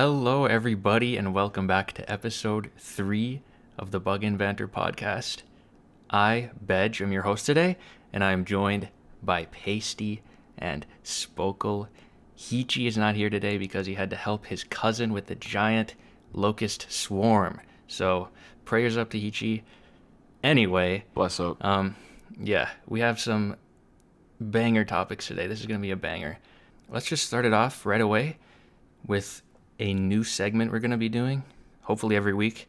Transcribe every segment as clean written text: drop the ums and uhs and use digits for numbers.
Hello, everybody, and welcome back to episode 3 of the Bug and Banter podcast. I, Bedge, am your host today, and I am joined by Pasty and Spokal. Hichi is not here today because he had to help his cousin with the giant locust swarm. So, prayers up to Hichi. Anyway, Bless up. we have some banger topics today. This is going to be a banger. Let's just start it off right away with a new segment we're going to be doing, hopefully every week.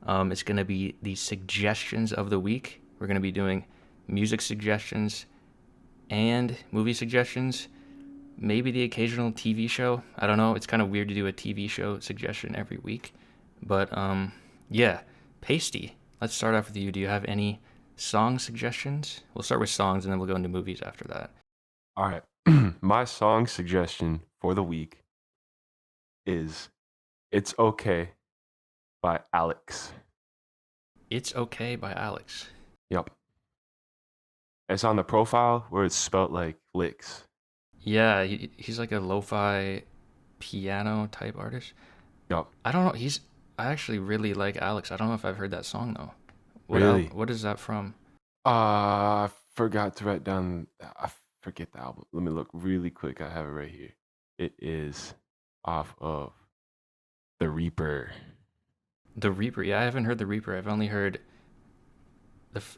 It's going to be the suggestions of the week. We're going to be doing music suggestions and movie suggestions, maybe the occasional TV show. I don't know. It's kind of weird to do a TV show suggestion every week. But Pasty, let's start off with you. Do you have any song suggestions? We'll start with songs and then we'll go into movies after that. All right. My song suggestion for the week is It's Okay by Alex. It's Okay by Alex. Yep. It's on the profile where it's spelt like licks. Yeah, he's like a lo-fi piano type artist. Yep. I don't know. I actually really like Alex. I don't know if I've heard that song though. Really? What is that from? I forgot to write down. I forget the album. Let me look really quick. I have it right here. It is off of The Reaper. The Reaper. Yeah, I haven't heard The Reaper. I've only heard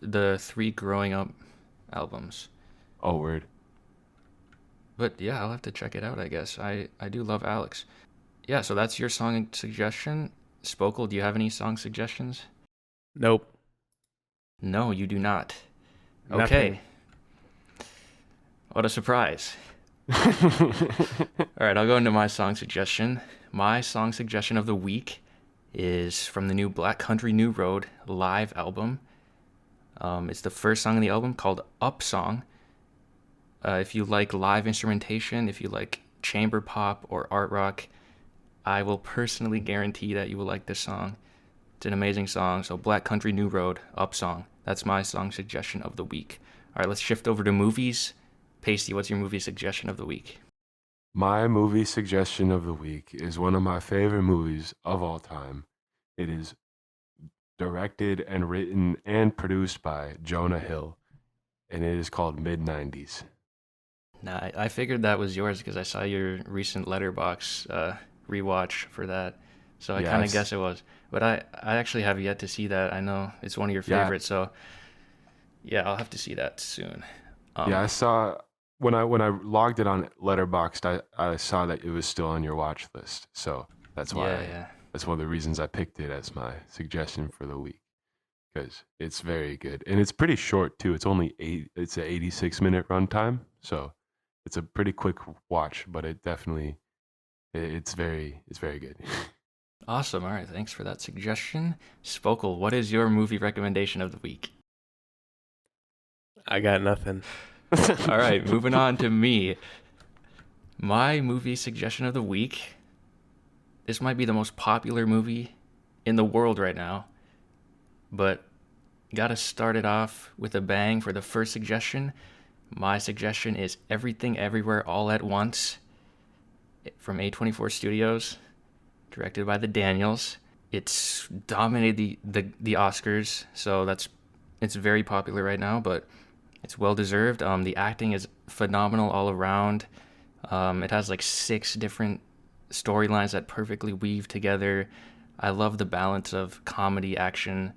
the 3 Growing Up albums. Oh, word. But yeah, I'll have to check it out, I guess. I do love Alex. Yeah, so that's your song suggestion. Spokal, do you have any song suggestions? Nope. No, you do not. Nothing. Okay. What a surprise. All right, I'll go into my song suggestion. My song suggestion of the week is from the new Black Country New Road live album. It's the first song on the album called Up Song. If you like live instrumentation, if you like chamber pop or art rock, I will personally guarantee that you will like this song. It's an amazing song. So Black Country New Road, Up Song. That's my song suggestion of the week. All right, let's shift over to movies. Pasty, what's your movie suggestion of the week? My movie suggestion of the week is one of my favorite movies of all time. It is directed and written and produced by Jonah Hill, and it is called Mid-90s. Nah, I figured that was yours because I saw your recent Letterboxd rewatch for that, so I kind of guess it was. But I actually have yet to see that. I know it's one of your favorites, so yeah, I'll have to see that soon. I saw when I logged it on Letterboxd, I saw that it was still on your watch list, so that's why. That's one of the reasons I picked it as my suggestion for the week, because it's very good and it's pretty short too. It's only It's an 86-minute runtime, so it's a pretty quick watch. But it's very good. Awesome. All right, thanks for that suggestion. Spokal, what is your movie recommendation of the week? I got nothing. All right, moving on to me. My movie suggestion of the week. This might be the most popular movie in the world right now, but gotta start it off with a bang for the first suggestion. My suggestion is Everything Everywhere All at Once from A24 Studios, directed by the Daniels. It's dominated the Oscars, so it's very popular right now, but it's well deserved. The acting is phenomenal all around. It has like 6 different storylines that perfectly weave together. I love the balance of comedy, action,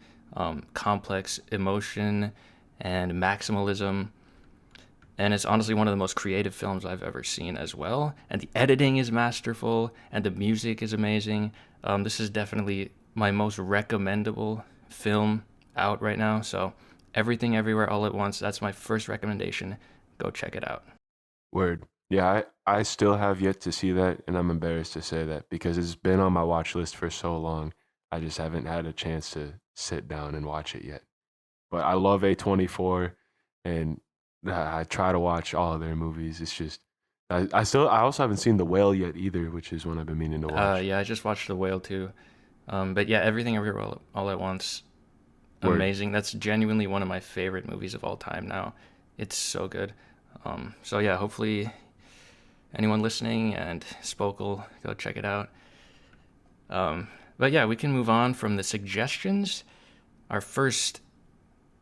complex emotion, and maximalism. And it's honestly one of the most creative films I've ever seen as well. And the editing is masterful, and the music is amazing. This is definitely my most recommendable film out right now. So Everything Everywhere All at Once, that's my first recommendation. Go check it out. Word. Yeah, I still have yet to see that, and I'm embarrassed to say that because it's been on my watch list for so long. I just haven't had a chance to sit down and watch it yet. But I love A24, and I try to watch all of their movies. It's just I also haven't seen The Whale yet either, which is one I've been meaning to watch. Yeah, I just watched The Whale too. But yeah, Everything Everywhere All at Once, amazing. That's genuinely one of my favorite movies of all time now. It's so good. So yeah, hopefully anyone listening and Spokal, go check it out. But yeah, we can move on from the suggestions. Our first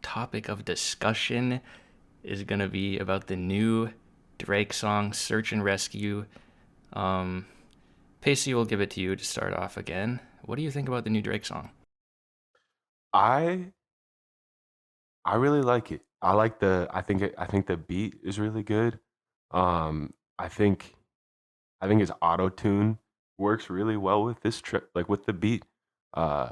topic of discussion is going to be about the new Drake song, Search and Rescue. Pacey, will give it to you to start off again. What do you think about the new Drake song? I I really like it. I think the beat is really good. Um, I think I think his auto tune works really well with this trip, like with the beat. Uh,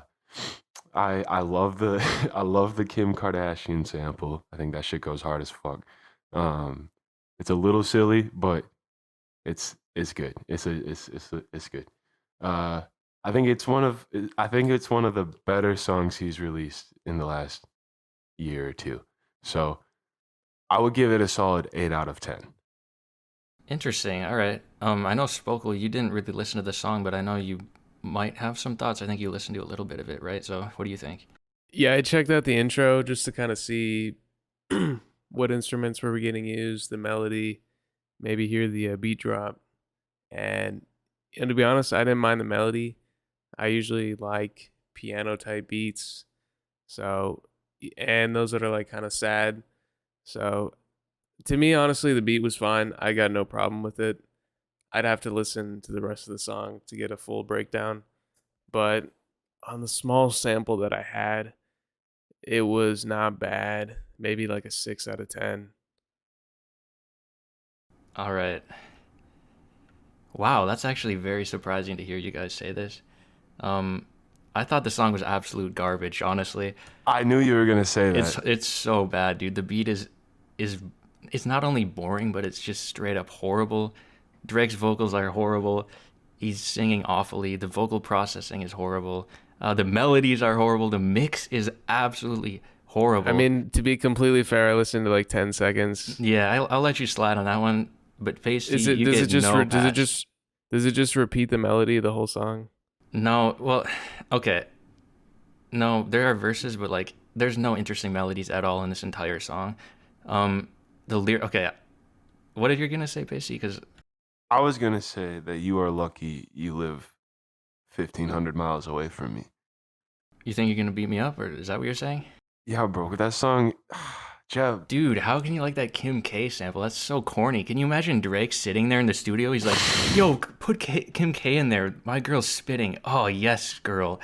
I love the I love the Kim Kardashian sample. I think that shit goes hard as fuck. Um, it's a little silly, but it's good. It's good. Uh, I think it's one of the better songs he's released in the last year or two. So I would give it a solid 8 out of 10. Interesting. All right. I know Spokal, you didn't really listen to the song, but I know you might have some thoughts. I think you listened to a little bit of it, right? So what do you think? Yeah, I checked out the intro just to kind of see what instruments were getting used, the melody, maybe hear the beat drop. And to be honest, I didn't mind the melody. I usually like piano type beats. So, and those that are like kind of sad. So, to me, honestly, the beat was fine. I got no problem with it. I'd have to listen to the rest of the song to get a full breakdown. But on the small sample that I had, it was not bad. Maybe like a 6 out of 10. All right. Wow, that's actually very surprising to hear you guys say this. Um, I thought the song was absolute garbage, honestly. I knew you were gonna say that. It's so bad, dude. The beat is it's not only boring, but it's just straight up horrible. Drake's vocals are horrible. He's singing awfully. The vocal processing is horrible. The melodies are horrible. The mix is absolutely horrible. I mean, to be completely fair, I listened to like 10 seconds. Yeah, I'll let you slide on that one. But Pasty, Is it you does get it just no does it pass. just repeat the melody the whole song? No, well, okay. No, there are verses, but like, there's no interesting melodies at all in this entire song. The lyric. Okay, what are you gonna say, Pasty? Because I was gonna say that you are lucky you live 1,500 miles away from me. you think you're gonna beat me up, or is that what you're saying? Yeah, bro, that song, Jeb. Dude, how can you like that Kim K sample? That's so corny. Can you imagine Drake sitting there in the studio? He's like, "Yo, put Kim K in there. My girl's spitting." Oh yes, girl.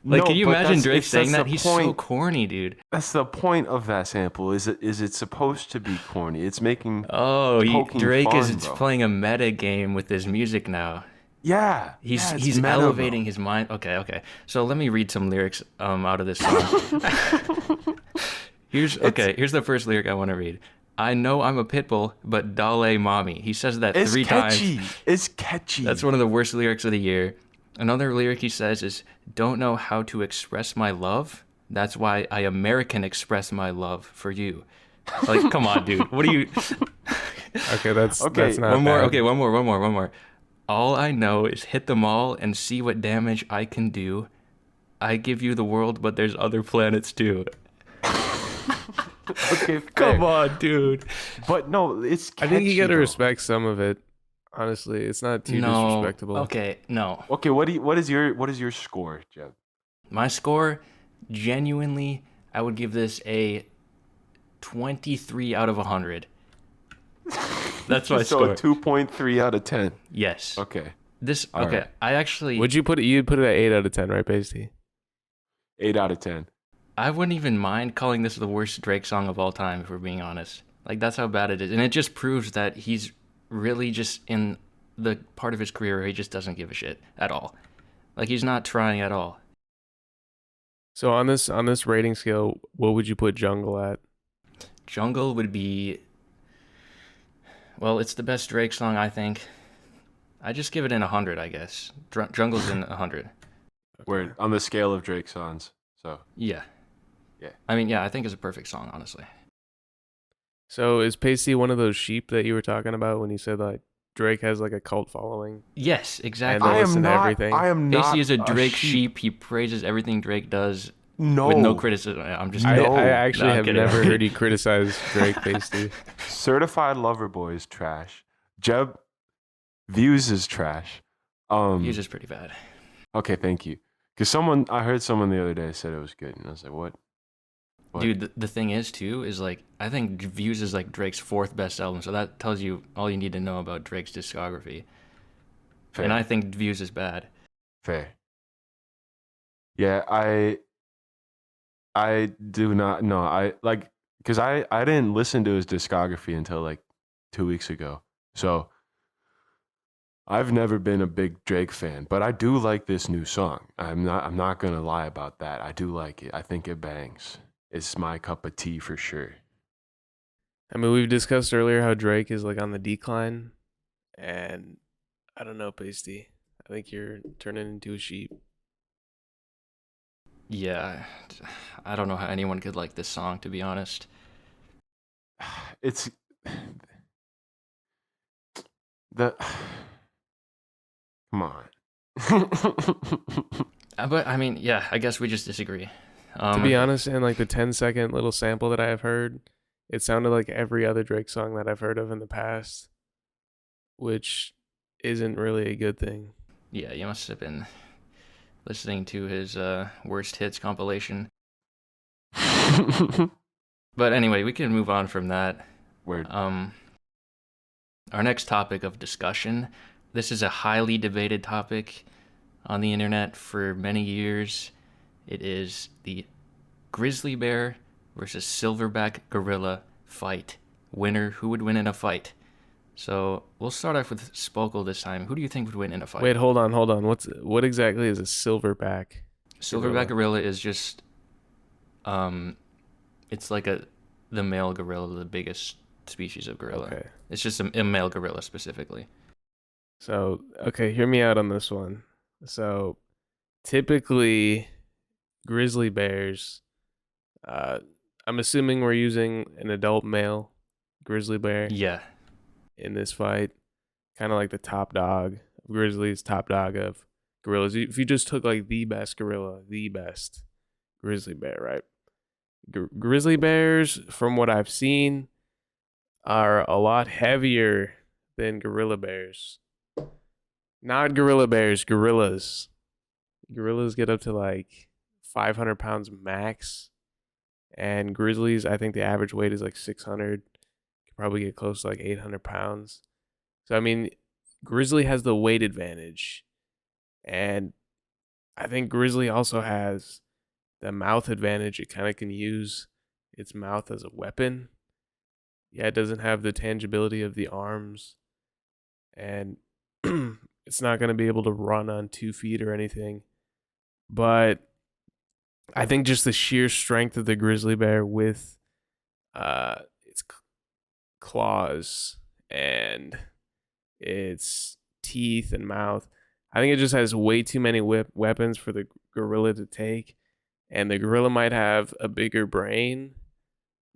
Like, No, can you but imagine that's Drake it's saying that's that? the He's so point. corny, dude. That's the point of that sample. Is it supposed to be corny? It's making Oh, poking Drake fun, is bro. playing a meta game with his music now. Yeah, He's yeah, it's he's meta, elevating his mind. Okay, okay. So let me read some lyrics out of this song. bro. Here's the first lyric I want to read. I know I'm a pit bull, but Dale mommy. He says that It's 3 times. catchy. It's catchy. That's one of the worst lyrics of the year. Another lyric he says is, "Don't know how to express my love. That's why I American express my love for you." Like, come on, dude. What do you? Okay, that's Okay, that's not One more. bad. Okay, one more. All I know is hit them all and see what damage I can do. I give you the world, but there's other planets too. Okay, Come fair. on, dude. But no, it's I catchy, think you got to though. respect some of it. Honestly, it's not too No. disrespectable. Okay, no. Okay, what is your score, Jeb? My score, genuinely, I would give this a 23 out of 100. That's my So score. a 2.3 out of 10. Yes. Okay, This All okay. right. I actually Would you put it? You'd put it at 8 out of 10, right, Pasty? 8 out of 10. I wouldn't even mind calling this the worst Drake song of all time, if we're being honest. Like, that's how bad it is. And it just proves that he's really just in the part of his career where he just doesn't give a shit at all. Like, he's not trying at all. So on this rating scale, what would you put Jungle at? Jungle would be, well, it's the best Drake song, I think. I just give it in 100, I guess. Jungle's in 100. We're on the scale of Drake songs. So Yeah. Yeah. I mean, yeah, I think it's a perfect song, honestly. So is Pasty one of those sheep that you were talking about when you said like Drake has like a cult following? Yes, And exactly. they I listen am to not. everything. I am not. Casey is a Drake sheep. sheep. He praises everything Drake does No. with no criticism. I'm just I, No. I actually No, I'm have kidding. never heard you criticize Drake, Pasty. Certified Lover Boy is trash. Jeb Views is trash. He's just pretty bad. Okay, thank you. Because I heard someone the other day said it was good, and I was like, what? Dude, the thing is too is like I think Views is like Drake's fourth best album, so that tells you all you need to know about Drake's discography. Fair. And I think Views is bad. Fair. Yeah, I do not know. I like because I didn't listen to his discography until like 2 weeks ago. So I've never been a big Drake fan, but I do like this new song. I'm not gonna lie about that. I do like it. I think it bangs. It's my cup of tea for sure. I mean, we've discussed earlier how Drake is like on the decline, and I don't know, Pasty. I think you're turning into a sheep. Yeah, I don't know how anyone could like this song, to be honest. It's the come on. But I mean, yeah, I guess we just disagree. To be honest, in like the 10-second little sample that I have heard, it sounded like every other Drake song that I've heard of in the past, which isn't really a good thing. Yeah, you must have been listening to his worst hits compilation. But anyway, we can move on from that. Word. Our next topic of discussion. This is a highly debated topic on the internet for many years. It is the grizzly bear versus silverback gorilla fight. Winner, who would win in a fight? So we'll start off with Spokal this time. Who do you think would win in a fight? Wait, hold on. What exactly is a silverback? Silverback gorilla is just, it's like the male gorilla, the biggest species of gorilla. Okay. It's just a male gorilla specifically. So, okay, hear me out on this one. So, typically, grizzly bears, I'm assuming we're using an adult male grizzly bear Yeah. in this fight. Kind of like the top dog of grizzlies, top dog of gorillas. If you just took like the best gorilla, the best grizzly bear, right? Grizzly bears, from what I've seen, are a lot heavier than gorilla bears. Not gorilla bears, gorillas. Gorillas get up to like 500 pounds max. And grizzlies, I think the average weight is like 600. Could probably get close to like 800 pounds. So, I mean, grizzly has the weight advantage. And I think grizzly also has the mouth advantage. It kind of can use its mouth as a weapon. Yeah, it doesn't have the tangibility of the arms. And it's not going to be able to run on 2 feet or anything. But I think just the sheer strength of the grizzly bear with its claws and its teeth and mouth, I think it just has way too many weapons for the gorilla to take. And the gorilla might have a bigger brain,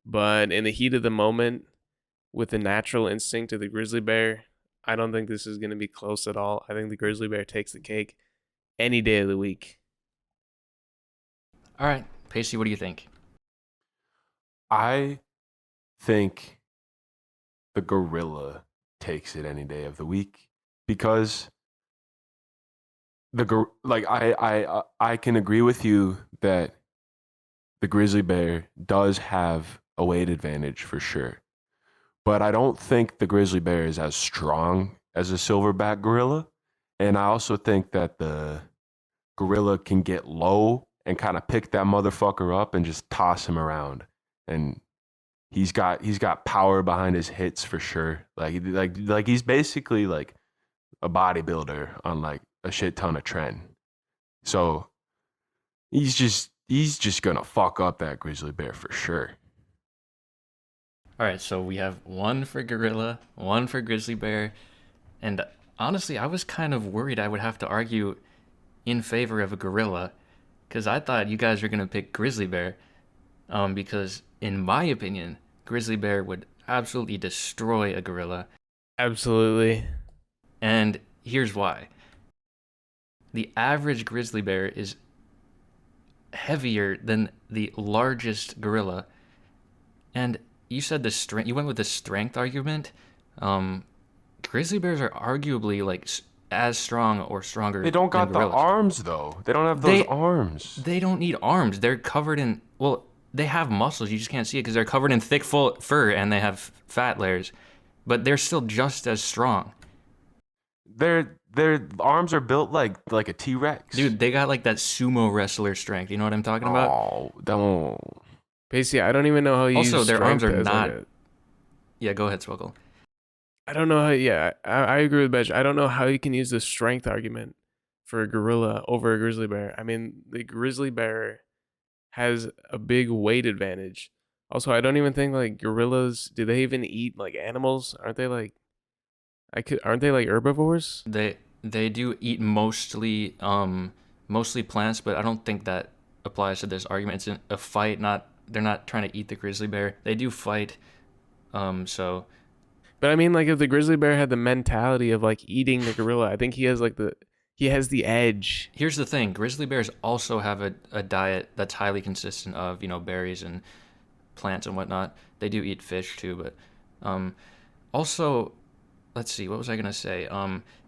but in the heat of the moment, with the natural instinct of the grizzly bear, I don't think this is going to be close at all. I think the grizzly bear takes the cake any day of the week. All right, Pacey, what do you think? I think the gorilla takes it any day of the week because I can agree with you that the grizzly bear does have a weight advantage for sure. But I don't think the grizzly bear is as strong as a silverback gorilla. And I also think that the gorilla can get low and kind of pick that motherfucker up and just toss him around. And he's got power behind his hits for sure. Like he's basically like a bodybuilder on like a shit ton of tren. So he's just gonna fuck up that grizzly bear for sure. All right, so we have one for gorilla, one for grizzly bear, and honestly, I was kind of worried I would have to argue in favor of a gorilla, because I thought you guys were gonna pick grizzly bear, because in my opinion, grizzly bear would absolutely destroy a gorilla. Absolutely. And here's why. The average grizzly bear is heavier than the largest gorilla, and you said the strength. You went with the strength argument. Grizzly bears are arguably like as strong or stronger They don't than got the gorillas. arms though. They don't have those arms. They don't need arms. They're covered in, well, they have muscles. You just can't see it because they're covered in thick fur and they have fat layers. But they're still just as strong. Their arms are built like a T-Rex. Dude, they got like that sumo wrestler strength. You know what I'm talking about? Oh, don't. Basically, I don't even know how you Also, use their arms are strength as, not. like, Yeah, go ahead, Spokal. I don't know how. Yeah, I agree with Benj. I don't know how you can use the strength argument for a gorilla over a grizzly bear. I mean, the grizzly bear has a big weight advantage. Also, I don't even think like gorillas. Do they even eat like animals? Aren't they like? Aren't they like herbivores? They do eat mostly plants, but I don't think that applies to this argument. It's a fight. They're not trying to eat the grizzly bear. They do fight. So. But I mean, like, if the grizzly bear had the mentality of like eating the gorilla, I think he has the edge. Here's the thing: grizzly bears also have a diet that's highly consistent of berries and plants and whatnot. They do eat fish too, but also, let's see, what was I gonna say?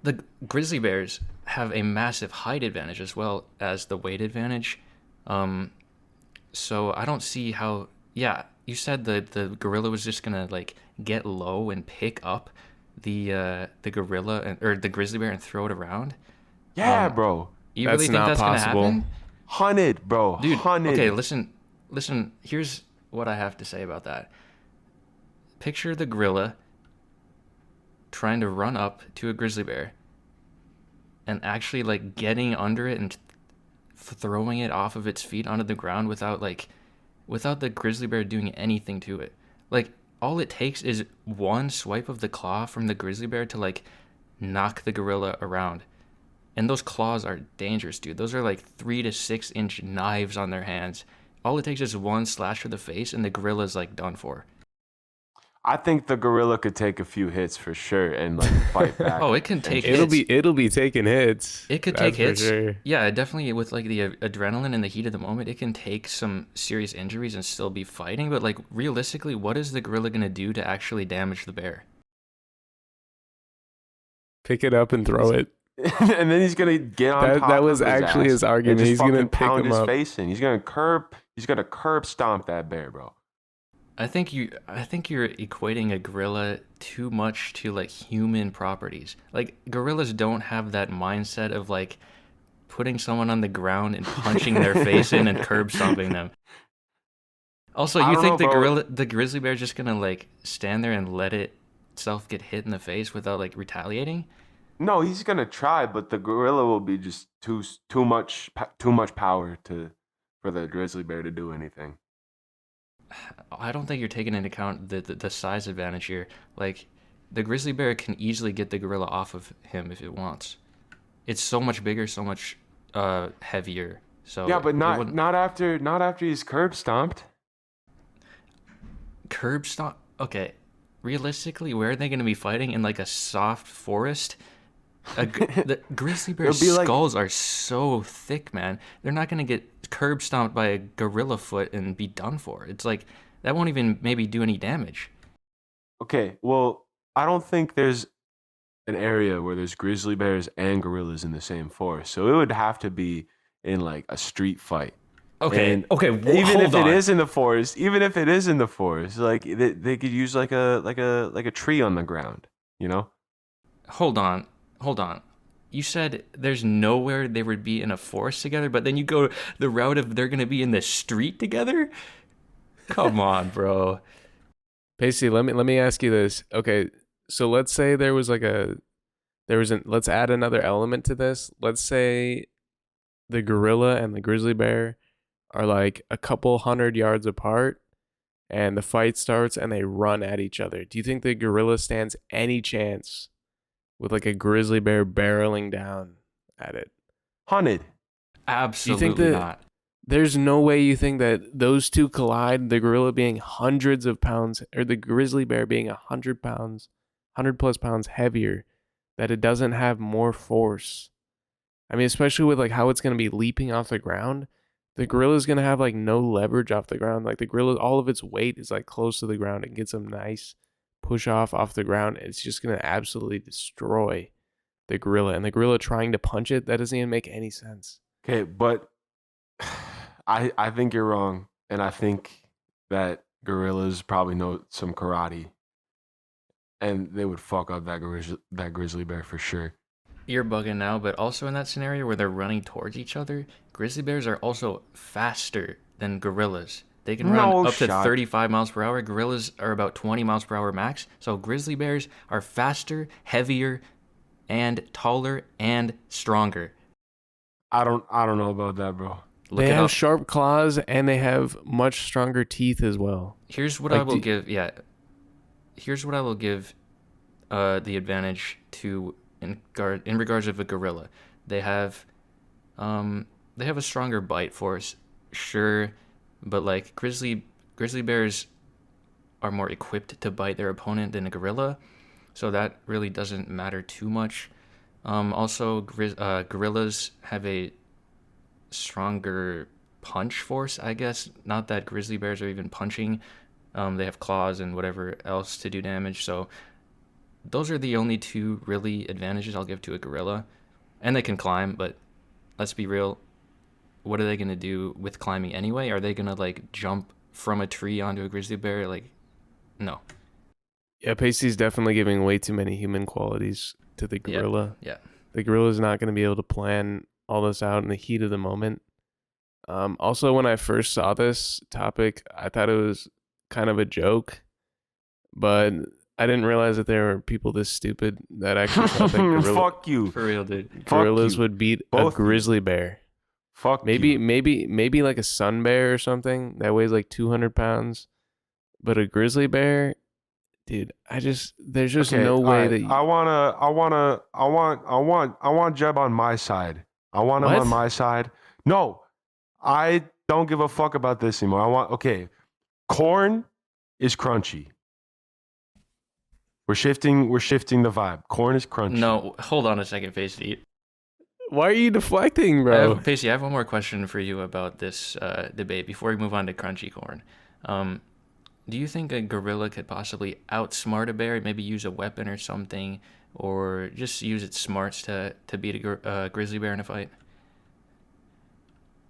The grizzly bears have a massive height advantage as well as the weight advantage. So I don't see how. Yeah, you said the gorilla was just gonna like get low and pick up the gorilla or the grizzly bear and throw it around. Yeah, bro. You That's really think not that's possible. gonna happen? 100, bro. Dude, 100. okay, listen. Here's what I have to say about that. Picture the gorilla trying to run up to a grizzly bear and actually like getting under it and throwing it off of its feet onto the ground without the grizzly bear doing anything to it. Like, all it takes is one swipe of the claw from the grizzly bear to like knock the gorilla around. And those claws are dangerous, dude. Those are like 3 to 6 inch knives on their hands. All it takes is one slash to the face and the gorilla's like done for. I think the gorilla could take a few hits for sure and like fight back. Oh, it can take It'll hits. be taking hits. It could That's take hits. for sure. Yeah, definitely with like the adrenaline and the heat of the moment, it can take some serious injuries and still be fighting. But like realistically, what is the gorilla gonna do to actually damage the bear? Pick it up and throw it. And then he's gonna get on top That was of his actually ass his argument. and just He's gonna fucking pick pound him his up. face in. He's gonna curb stomp that bear, bro. I think you're equating a gorilla too much to like human properties. Like gorillas don't have that mindset of like putting someone on the ground and punching their face in and curb stomping them. Also, I you don't think know, the grizzly bear is just gonna like stand there and let itself get hit in the face without like retaliating? No, he's gonna try, but the gorilla will be just too much power for the grizzly bear to do anything. I don't think you're taking into account the size advantage here. Like, the grizzly bear can easily get the gorilla off of him if it wants. It's so much bigger, so much heavier. So Yeah, but not after he's curb stomped. Curb stomp. Okay, realistically, where are they going to be fighting? In like a soft forest? The grizzly bear's skulls are so thick, man. They're not going to get curb stomped by a gorilla foot and be done for. It's like, that won't even maybe do any damage. Okay, well, I don't think there's an area where there's grizzly bears and gorillas in the same forest. So it would have to be in like a street fight. Okay, And okay, even if it is in the forest, like they could use like a tree on the ground, you know? Hold on. You said there's nowhere they would be in a forest together, but then you go the route of they're going to be in the street together? Come on, bro. Pasty, let me ask you this. Okay, so let's say let's add another element to this. Let's say the gorilla and the grizzly bear are like a couple 100 yards apart and the fight starts and they run at each other. Do you think the gorilla stands any chance with like a grizzly bear barreling down at it? 100. Absolutely not. There's no way you think that those two collide, the gorilla being hundreds of pounds or the grizzly bear being 100 pounds, 100 plus pounds heavier, that it doesn't have more force. I mean, especially with like how it's going to be leaping off the ground, the gorilla is going to have like no leverage off the ground. Like the gorilla, all of its weight is like close to the ground. It gets them nice push off the ground. It's just going to absolutely destroy the gorilla, and the gorilla trying to punch it, that doesn't even make any sense. Okay, but I think you're wrong, and I think that gorillas probably know some karate, and they would fuck up that grizzly bear for sure. You're bugging now, but also in that scenario where they're running towards each other, grizzly bears are also faster than gorillas. They can run up to 35 miles per hour. Gorillas are about 20 miles per hour max. So grizzly bears are faster, heavier, and taller and stronger. I don't know about that, bro. They have sharp claws and they have much stronger teeth as well. Here's what I will give. Yeah. Here's what I will give the advantage to in regards of a gorilla. They have a stronger bite force, sure, but like grizzly bears are more equipped to bite their opponent than a gorilla, so that really doesn't matter too much. Also, gorillas have a stronger punch force, I guess. Not that grizzly bears are even punching. They have claws and whatever else to do damage, so those are the only two really advantages I'll give to a gorilla. And they can climb, but let's be real, what are they going to do with climbing anyway? Are they going to like jump from a tree onto a grizzly bear? Like, no. Yeah, Pasty's definitely giving way too many human qualities to the gorilla. Yeah. The gorilla is not going to be able to plan all this out in the heat of the moment. Also, when I first saw this topic, I thought it was kind of a joke, but I didn't realize that there were people this stupid that actually thought that fuck you. For real, dude. Gorillas would beat a grizzly bear. Fuck maybe you. maybe like a sun bear or something that weighs like 200 pounds, but a grizzly bear, dude, there's just no way that I want Jeb on my side. I want him on my side. No, I don't give a fuck about this anymore. Corn is crunchy. We're shifting the vibe. Corn is crunchy. No, hold on a second, Pasty. Why are you deflecting, bro? Pasty, I have one more question for you about this debate before we move on to crunchy corn. Do you think a gorilla could possibly outsmart a bear, maybe use a weapon or something, or just use its smarts to beat a grizzly bear in a fight?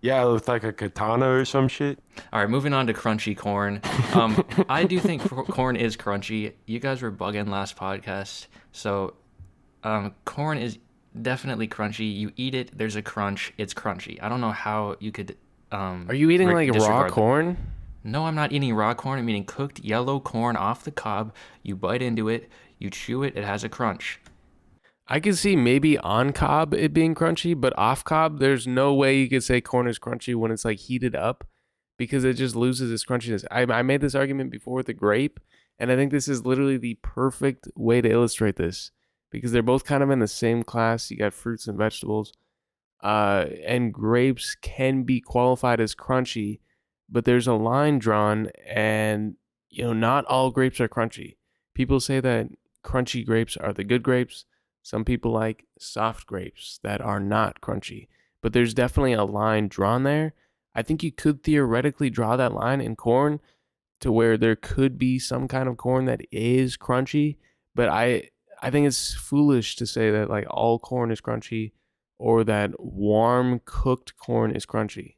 Yeah, with like a katana or some shit. All right, moving on to crunchy corn. I do think corn is crunchy. You guys were bugging last podcast. So corn is definitely crunchy. You eat it, there's a crunch. It's crunchy. I don't know how you could... Are you eating like raw corn? No, I'm not eating raw corn. I'm eating cooked yellow corn off the cob. You bite into it, you chew it, it has a crunch. I could see maybe on cob it being crunchy, but off cob, there's no way you could say corn is crunchy when it's like heated up because it just loses its crunchiness. I made this argument before with the grape, and I think this is literally the perfect way to illustrate this because they're both kind of in the same class. You got fruits and vegetables, and grapes can be qualified as crunchy, but there's a line drawn, and not all grapes are crunchy. People say that crunchy grapes are the good grapes. Some people like soft grapes that are not crunchy, but there's definitely a line drawn there. I think you could theoretically draw that line in corn to where there could be some kind of corn that is crunchy, but I think it's foolish to say that like all corn is crunchy or that warm cooked corn is crunchy.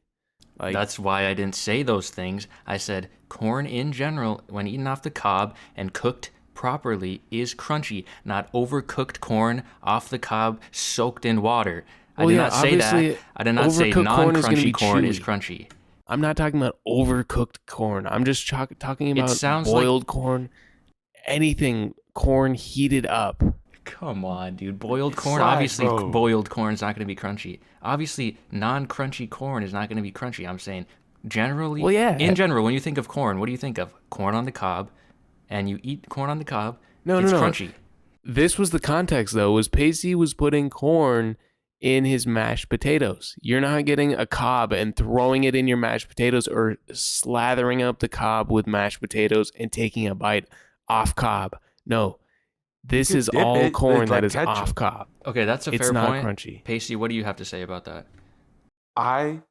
Like, that's why I didn't say those things. I said corn in general, when eaten off the cob and cooked properly, is crunchy, not overcooked corn off the cob soaked in water. I did not say that. I did not say non-crunchy corn is crunchy. I'm not talking about overcooked corn. I'm just talking about boiled corn. Anything corn heated up. Come on, dude. Boiled corn, obviously boiled corn is not going to be crunchy. Obviously, non-crunchy corn is not going to be crunchy. I'm saying generally, in general, when you think of corn, what do you think of? Corn on the cob. And you eat corn on the cob, it's crunchy. This was the context, though, was Pasty was putting corn in his mashed potatoes. You're not getting a cob and throwing it in your mashed potatoes or slathering up the cob with mashed potatoes and taking a bite off cob. No, this is all corn that is off cob. Okay, that's a fair point. It's not crunchy. Pasty, what do you have to say about that? I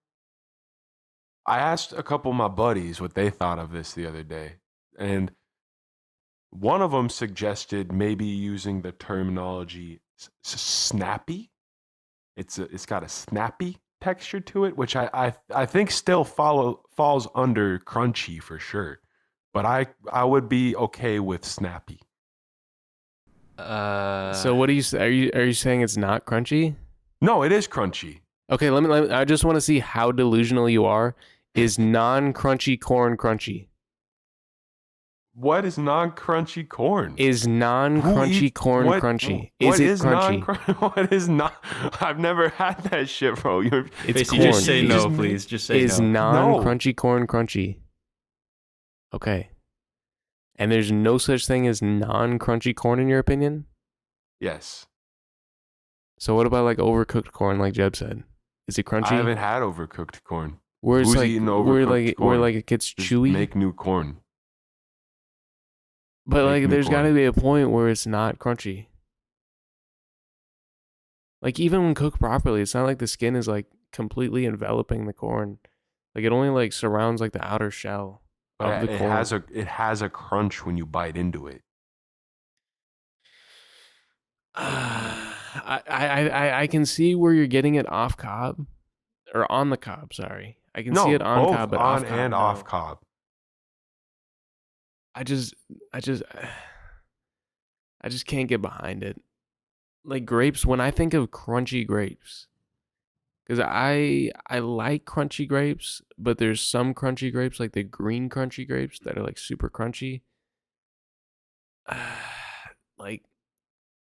asked a couple of my buddies what they thought of this the other day, and one of them suggested maybe using the terminology snappy. It's got a snappy texture to it, which I think still falls under crunchy for sure. But I would be okay with snappy. So what are you saying it's not crunchy? No, it is crunchy. Okay, let me I just want to see how delusional you are. Is non-crunchy corn crunchy? What is non-crunchy corn? Is non-crunchy corn crunchy? Is it crunchy? What is not? I've never had that shit, bro. It's Basically, corn. just say no, please. Just say is no. non-crunchy corn crunchy? Okay. And there's no such thing as non-crunchy corn in your opinion? Yes. So what about like overcooked corn, like Jeb said? Is it crunchy? I haven't had overcooked corn. Where it's Who's like eating overcooked corn? where like it gets Just chewy. make new corn. But Make like new there's got to corn. be a point where it's not crunchy. Like even when cooked properly, it's not like the skin is like completely enveloping the corn. Like it only like surrounds like the outer shell of the It corn. it has a crunch when you bite into it. I can see where you're getting it off cob or on the cob. Sorry, I can see it on both cob, but on off cob, and no. off cob. I just can't get behind it. Like grapes, when I think of crunchy grapes, because I like crunchy grapes, but there's some crunchy grapes like the green crunchy grapes that are like super crunchy. Like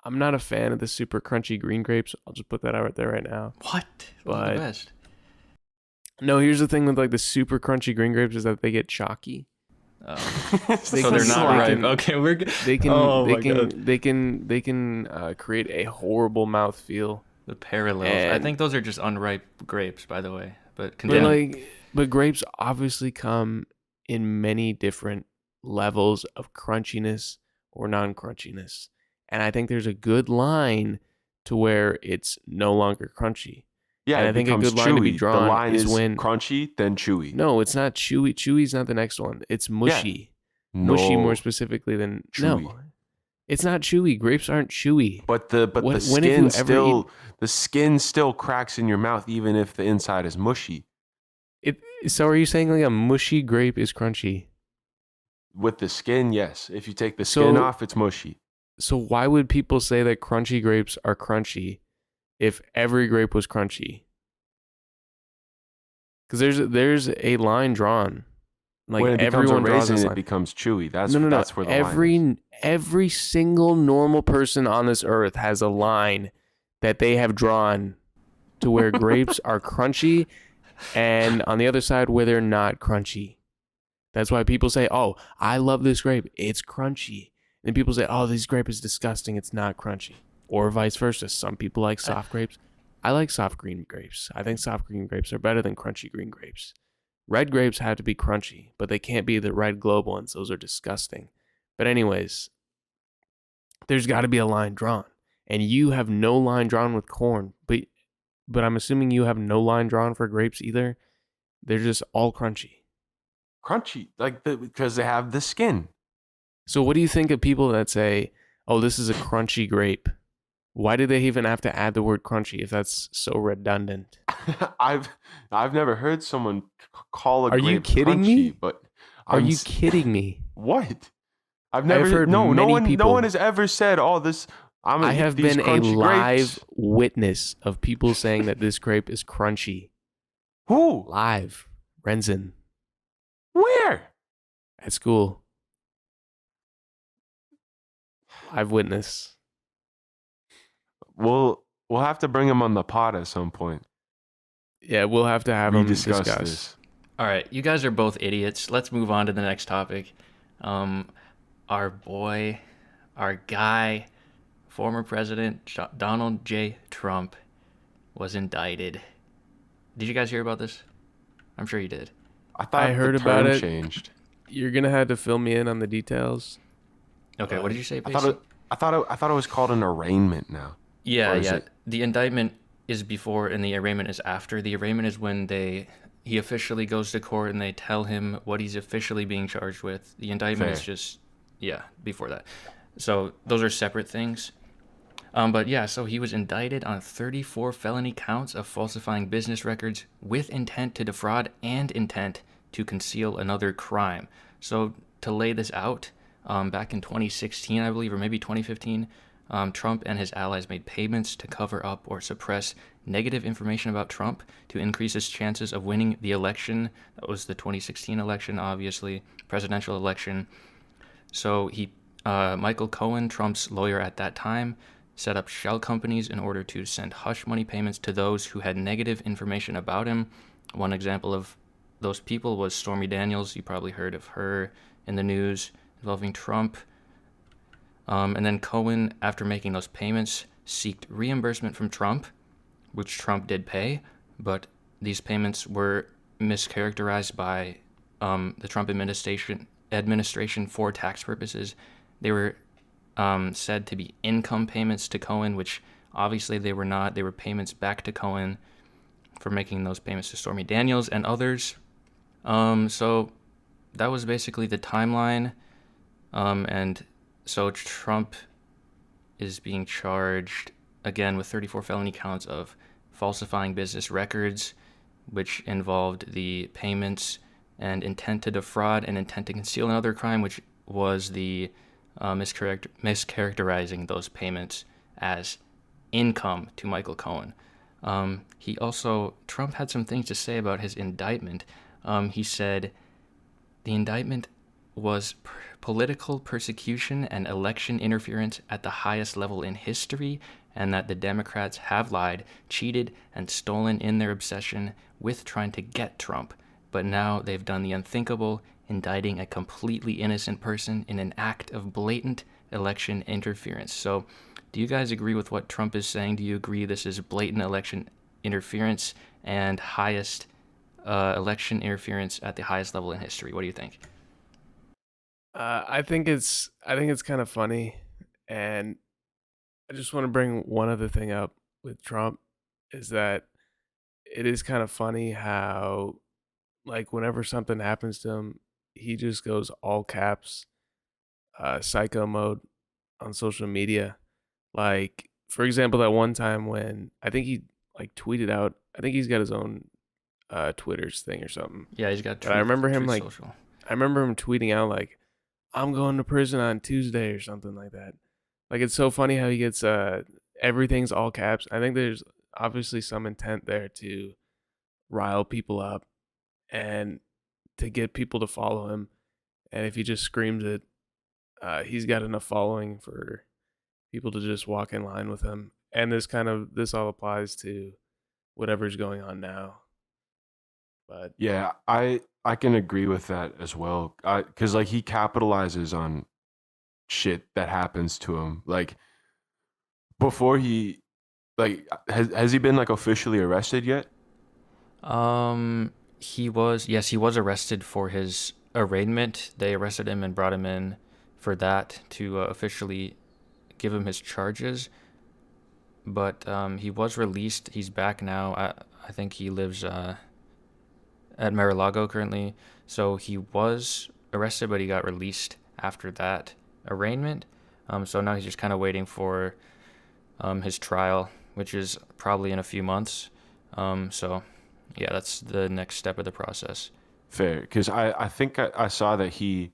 I'm not a fan of the super crunchy green grapes. I'll just put that out right there right now. What? Those are But the best. no, here's the thing with like the super crunchy green grapes is that they get chalky. Oh. They So can they're not slide. right. Okay, we're good. They can Oh they my can God. they can create a horrible mouthfeel. The parallels. I And- think those are just unripe grapes, by the way. But But continue. but grapes obviously come in many different levels of crunchiness or non-crunchiness. And I think there's a good line to where it's no longer crunchy. Yeah, And it I think a becomes good line to be chewy. drawn The line is is when crunchy, then chewy. no, it's not chewy. Chewy's not the next one. It's mushy. Mushy more specifically than chewy. no. It's not chewy. Grapes aren't chewy. But the When have you skin ever still the skin still cracks in your mouth even if the inside is mushy. So are you saying like a mushy grape is crunchy? With the skin, yes. If you take the skin So- off, it's mushy. So why would people say that crunchy grapes are crunchy if every grape was crunchy? Because there's a line drawn. Like when it becomes a everyone draws raisin, this it line. becomes chewy. That's No. that's where the line is. Every single normal person on this earth has a line that they have drawn to where grapes are crunchy, and on the other side where they're not crunchy. That's why people say, "Oh, I love this grape. It's crunchy." And people say, "Oh, this grape is disgusting. It's not crunchy." Or vice versa. Some people like soft grapes. I like soft green grapes. I think soft green grapes are better than crunchy green grapes. Red grapes have to be crunchy, but they can't be the red globe ones. Those are disgusting. But anyways, there's got to be a line drawn. And you have no line drawn with corn, but I'm assuming you have no line drawn for grapes either. They're just all crunchy. Crunchy, because they have the skin. So what do you think of people that say, "Oh, this is a crunchy grape"? Why do they even have to add the word crunchy if that's so redundant? I've never heard someone call a Are you grape kidding crunchy, me? but Are you kidding me? what? I've I've never heard no many one people- has ever said, "Oh, this I'm gonna I eat have these been a crunchy live grapes." witness of people saying that this grape is crunchy. Who? Live. Renzen. Where? At school. Live witness. We'll have to bring him on the pod at some point. Yeah, we'll have to have We him discuss discuss. this. All right, you guys are both idiots. Let's move on to the next topic. Our boy, our guy, former President Donald J. Trump was indicted. Did you guys hear about this? I'm sure you did. I thought I heard the about term it. changed. You're gonna have to fill me in on the details. Okay, what did you say, I Pasty? thought it was called an arraignment now. Yeah, Or is yeah. it- The indictment is before and the arraignment is after. The arraignment is when he officially goes to court and they tell him what he's officially being charged with. The indictment is Fair. just, yeah, before that. So those are separate things. But yeah, so he was indicted on 34 felony counts of falsifying business records with intent to defraud and intent to conceal another crime. So to lay this out, back in 2016, I believe, or maybe 2015, Trump and his allies made payments to cover up or suppress negative information about Trump to increase his chances of winning the election. That was the 2016 election, obviously, presidential election. So Michael Cohen, Trump's lawyer at that time, set up shell companies in order to send hush money payments to those who had negative information about him. One example of those people was Stormy Daniels. You probably heard of her in the news involving Trump. And then Cohen, after making those payments, sought reimbursement from Trump, which Trump did pay, but these payments were mischaracterized by the Trump administration for tax purposes. They were said to be income payments to Cohen, which obviously they were not. They were payments back to Cohen for making those payments to Stormy Daniels and others. So that was basically the timeline. And so Trump is being charged again with 34 felony counts of falsifying business records, which involved the payments and intent to defraud and intent to conceal another crime, which was the mischaracterizing those payments as income to Michael Cohen. Trump had some things to say about his indictment. He said the indictment was political persecution and election interference at the highest level in history, and that the Democrats have lied, cheated, and stolen in their obsession with trying to get Trump. But now they've done the unthinkable, indicting a completely innocent person in an act of blatant election interference. So, do you guys agree with what Trump is saying? Do you agree this is blatant election interference and highest election interference at the highest level in history? What do you think? I think it's kind of funny, and I just want to bring one other thing up with Trump is that it is kind of funny how, like, whenever something happens to him, he just goes all caps, psycho mode on social media. Like, for example, that one time when I think he like tweeted out, I think he's got his own Twitter's thing or something. Yeah, he's got But I remember him Truth like, Social. I remember him tweeting out like, "I'm going to prison on Tuesday" or something like that. Like, it's so funny how he gets everything's all caps. I think there's obviously some intent there to rile people up and to get people to follow him. And if he just screams it, he's got enough following for people to just walk in line with him. And this all applies to whatever's going on now. But yeah, I can agree with that as well. Because like he capitalizes on shit that happens to him. Like before he, like, has he been like officially arrested yet? He was arrested for his arraignment. They arrested him and brought him in for that to officially give him his charges. But he was released. He's back now. I think he lives at Mar-a-Lago currently. So he was arrested, but he got released after that arraignment. So now he's just kind of waiting for his trial, which is probably in a few months. So yeah, that's the next step of the process. Fair, because I think I saw that he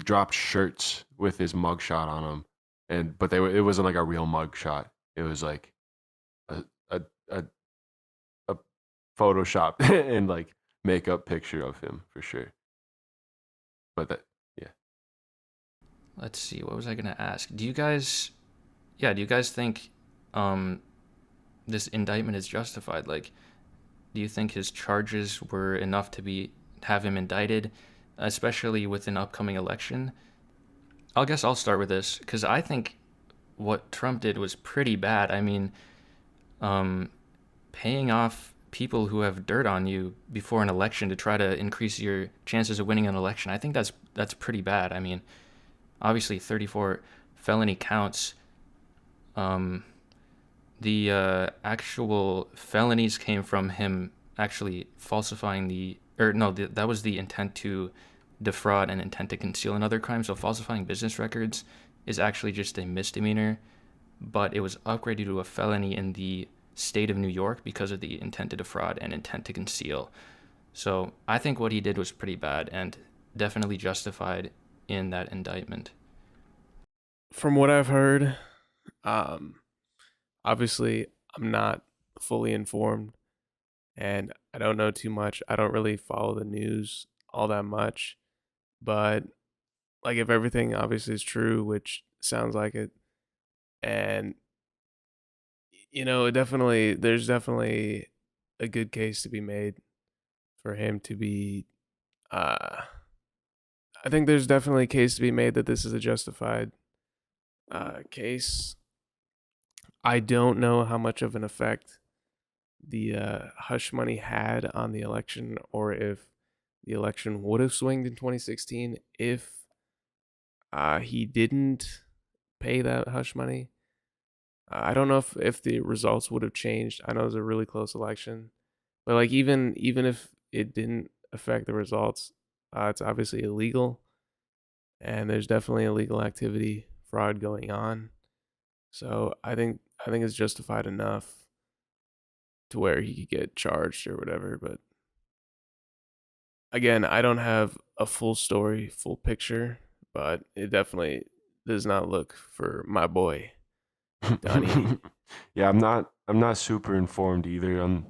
dropped shirts with his mugshot on them, but it wasn't like a real mugshot. It was like a Photoshop and like makeup picture of him for sure. But yeah. Let's see, what was I gonna ask? Do you guys think this indictment is justified? Like, do you think his charges were enough to have him indicted, especially with an upcoming election? I guess I'll start with this because I think what Trump did was pretty bad. I mean, paying off people who have dirt on you before an election to try to increase your chances of winning an election, I think that's pretty bad. I mean, obviously 34 felony counts. The actual felonies came from him actually falsifying that was the intent to defraud and intent to conceal another crime. So falsifying business records is actually just a misdemeanor, but it was upgraded to a felony in the state of New York because of the intent to defraud and intent to conceal. So I think what he did was pretty bad and definitely justified in that indictment. From what I've heard, obviously I'm not fully informed and I don't know too much. I don't really follow the news all that much, but like if everything obviously is true, which sounds like it, and there's definitely a good case to be made for him to be I think there's definitely a case to be made that this is a justified case. I don't know how much of an effect the hush money had on the election, or if the election would have swung in 2016 if he didn't pay that hush money. I don't know if the results would have changed. I know it was a really close election, but like even if it didn't affect the results, it's obviously illegal, and there's definitely illegal activity, fraud going on. So I think it's justified enough to where he could get charged or whatever. But again, I don't have a full story, full picture, but it definitely does not look for my boy Donnie. Yeah, I'm not super informed either on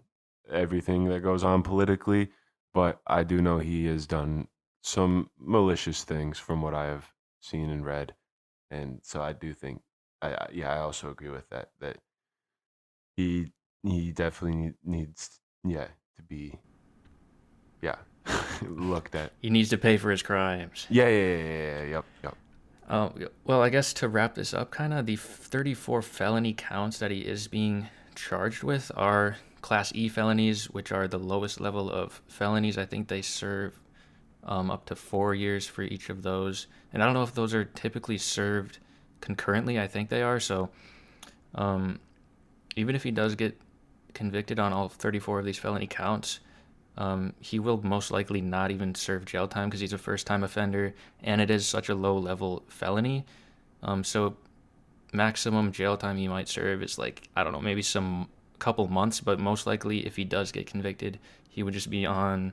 everything that goes on politically, but I do know he has done some malicious things from what I have seen and read, and so I do think I also agree with that he definitely needs to be looked at. He needs to pay for his crimes. Yep. Well, I guess to wrap this up, kind of the 34 felony counts that he is being charged with are Class E felonies, which are the lowest level of felonies. I think they serve up to 4 years for each of those. And I don't know if those are typically served concurrently. I think they are. So even if he does get convicted on all 34 of these felony counts, he will most likely not even serve jail time because he's a first-time offender, and it is such a low-level felony. So maximum jail time he might serve is like, I don't know, maybe some couple months, but most likely if he does get convicted, he would just be on,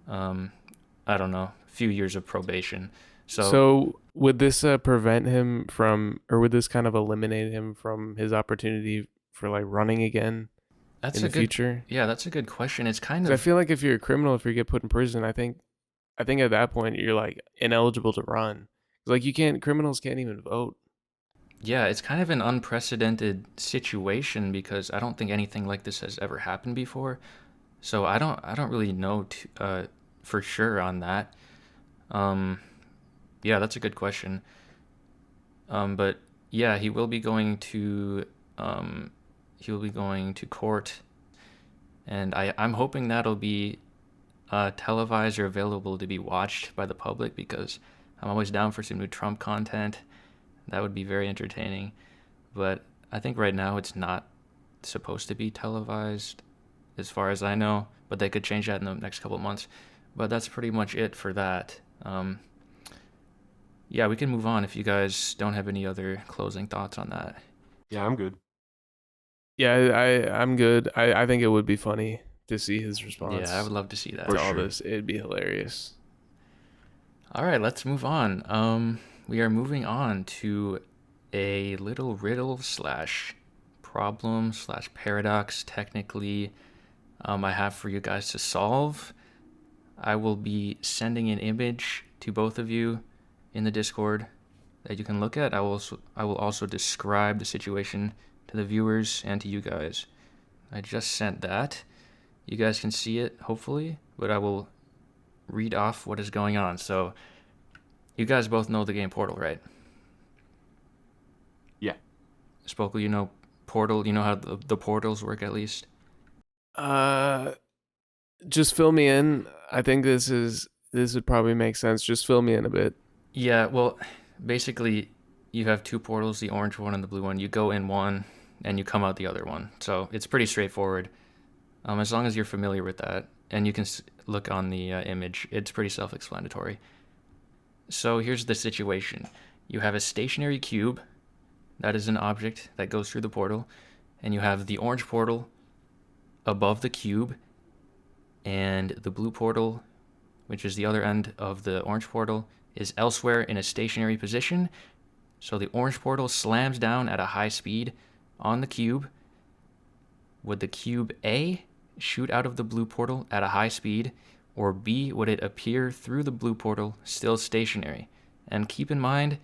I don't know, a few years of probation. So would this prevent him from, or would this kind of eliminate him from his opportunity for like running again in the future? Yeah, that's a good question. It's kind of, I feel like if you're a criminal, if you get put in prison, I think at that point you're like ineligible to run. Like criminals can't even vote. Yeah, it's kind of an unprecedented situation because I don't think anything like this has ever happened before. So I don't really know for sure on that. Yeah, that's a good question. But yeah, he will be going to court, and I'm hoping that'll be televised or available to be watched by the public because I'm always down for some new Trump content. That would be very entertaining. But I think right now it's not supposed to be televised as far as I know, but they could change that in the next couple of months. But that's pretty much it for that. Yeah, we can move on if you guys don't have any other closing thoughts on that. Yeah, I'm good. Yeah, I'm good. I think it would be funny to see his response. Yeah, I would love to see that. To all this. It'd be hilarious. All right, let's move on. We are moving on to a little riddle / problem / paradox, technically, I have for you guys to solve. I will be sending an image to both of you in the Discord that you can look at. I will also describe the situation to the viewers and to you guys. I just sent that. You guys can see it, hopefully, but I will read off what is going on. So, you guys both know the game Portal, right? Yeah. Spokal, you know Portal? You know how the portals work at least? Just fill me in. I think this would probably make sense. Just fill me in a bit. Yeah, well, basically, you have two portals, the orange one and the blue one. You go in one, and you come out the other one. So it's pretty straightforward. As long as you're familiar with that, and you can look on the image, it's pretty self-explanatory. So here's the situation. You have a stationary cube. That is an object that goes through the portal. And you have the orange portal above the cube. And the blue portal, which is the other end of the orange portal, is elsewhere in a stationary position. So the orange portal slams down at a high speed on the cube. Would the cube A shoot out of the blue portal at a high speed, or B, would it appear through the blue portal still stationary? And keep in mind,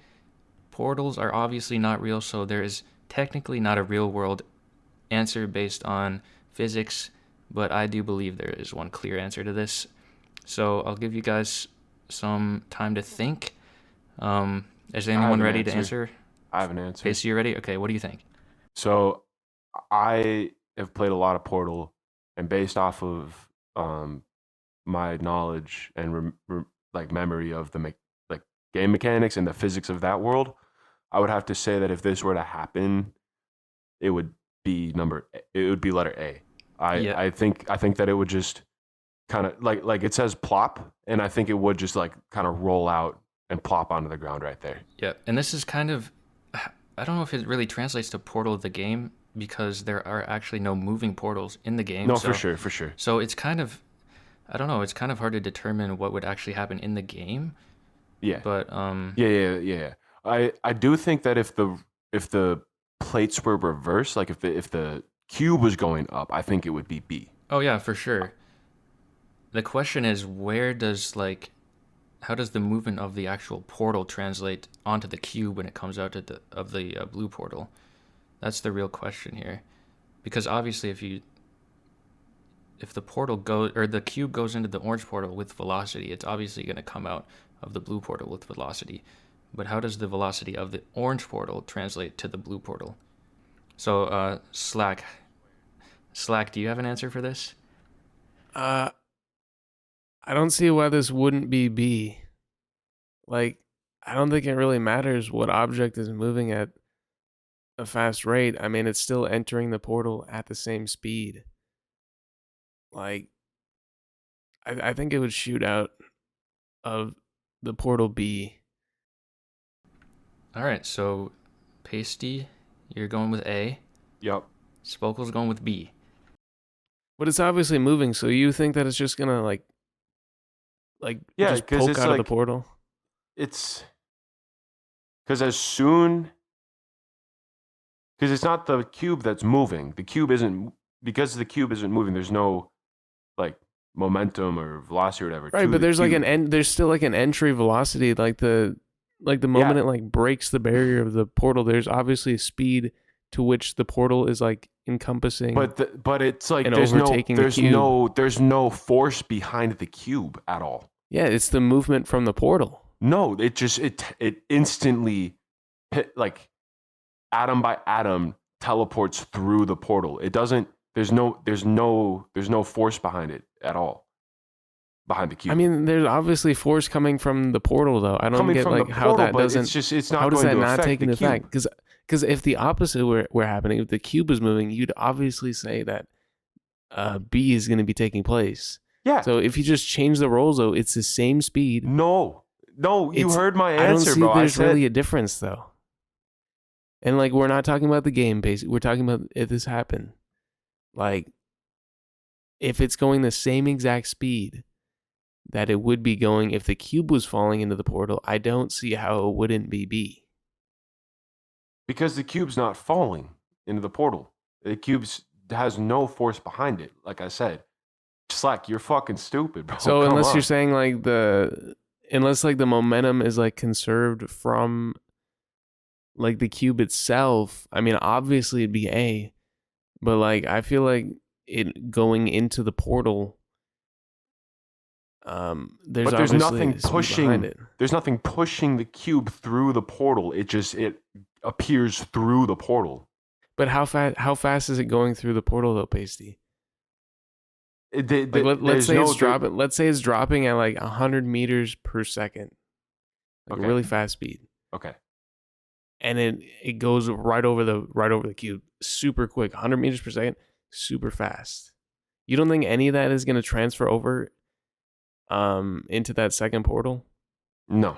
portals are obviously not real, so there is technically not a real world answer based on physics, but I do believe there is one clear answer to this. So I'll give you guys some time to think. Is anyone ready to answer? I have an answer. Okay, so you ready? Okay, what do you think? So I have played a lot of Portal, and based off of my knowledge and like memory of the like game mechanics and the physics of that world, I would have to say that if this were to happen, it would be letter A. I think that it would just kind of like it says plop, and I think it would just like kind of roll out and plop onto the ground right there. Yeah, and this is kind of, I don't know if it really translates to Portal the game, because there are actually no moving portals in the game. No, for sure. So it's kind of, I don't know, it's kind of hard to determine what would actually happen in the game. Yeah. But Yeah. I do think that if the plates were reversed, like if the cube was going up, I think it would be B. Oh yeah, for sure. The question is, how does the movement of the actual portal translate onto the cube when it comes out of the blue portal? That's the real question here, because obviously if the portal goes, or the cube goes into the orange portal with velocity, it's obviously going to come out of the blue portal with velocity. But how does the velocity of the orange portal translate to the blue portal? So, Slack, do you have an answer for this? I don't see why this wouldn't be B. Like, I don't think it really matters what object is moving at a fast rate. I mean, it's still entering the portal at the same speed. Like, I think it would shoot out of the portal B. All right, so Pasty, you're going with A. Yep. Spokal's going with B. But it's obviously moving, so you think that it's just gonna like just poke out of the portal? It's because it's not the cube that's moving. The cube isn't moving. There's no like momentum or velocity or whatever. Right, but there's there's still like an entry velocity, like the moment it like breaks the barrier of the portal. There's obviously a speed to which the portal is like encompassing. But it's like there's no force behind the cube at all. Yeah, it's the movement from the portal. No, it instantly like atom by atom teleports through the portal. It doesn't. There's no force behind it at all. Behind the cube. I mean, there's obviously force coming from the portal, though. I don't get like how that doesn't. It's not. How does that not take into effect? Because if the opposite were happening, if the cube was moving, you'd obviously say that B is going to be taking place. Yeah. So if you just change the roles, though, it's the same speed. No, you heard my answer, I don't see bro. There's really a difference, though. And like, we're not talking about the game, basically. We're talking about if this happened. Like, if it's going the same exact speed that it would be going if the cube was falling into the portal, I don't see how it wouldn't be B. Because the cube's not falling into the portal. The cube has no force behind it. Like I said, Slack, you're fucking stupid, bro. So unless you're saying like the momentum is like conserved from like the cube itself, I mean, obviously it'd be A, but like I feel like it going into the portal, there's nothing pushing it. There's nothing pushing the cube through the portal. It appears through the portal. But how fast is it going through the portal though, Pasty? Let's say it's dropping at like 100 meters per second, like a really fast speed. Okay. And it goes right over the cube, super quick, 100 meters per second, super fast. You don't think any of that is going to transfer over into that second portal? No.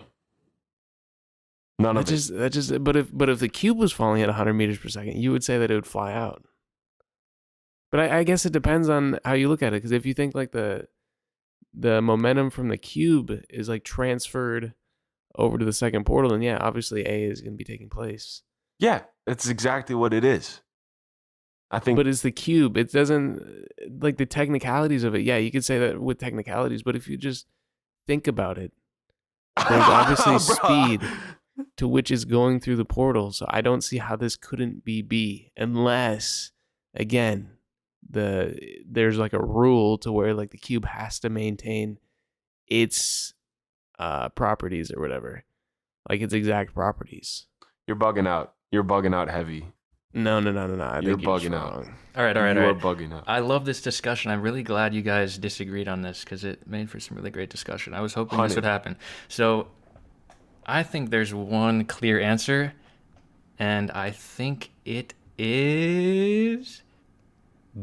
None of it. But if the cube was falling at 100 meters per second, you would say that it would fly out. But I guess it depends on how you look at it. Because if you think like the momentum from the cube is like transferred over to the second portal, then yeah, obviously A is going to be taking place. Yeah, that's exactly what it is. I think. But it's the cube. It doesn't, like the technicalities of it. Yeah, you could say that with technicalities, but if you just think about it, there's obviously speed to which is going through the portal. So I don't see how this couldn't be B, unless, again, there's like a rule to where like the cube has to maintain its properties or whatever, like its exact properties. You're bugging out. You're bugging out heavy. No. You're bugging out. All right. You are bugging out. I love this discussion. I'm really glad you guys disagreed on this because it made for some really great discussion. I was hoping this would happen. So I think there's one clear answer, and I think it is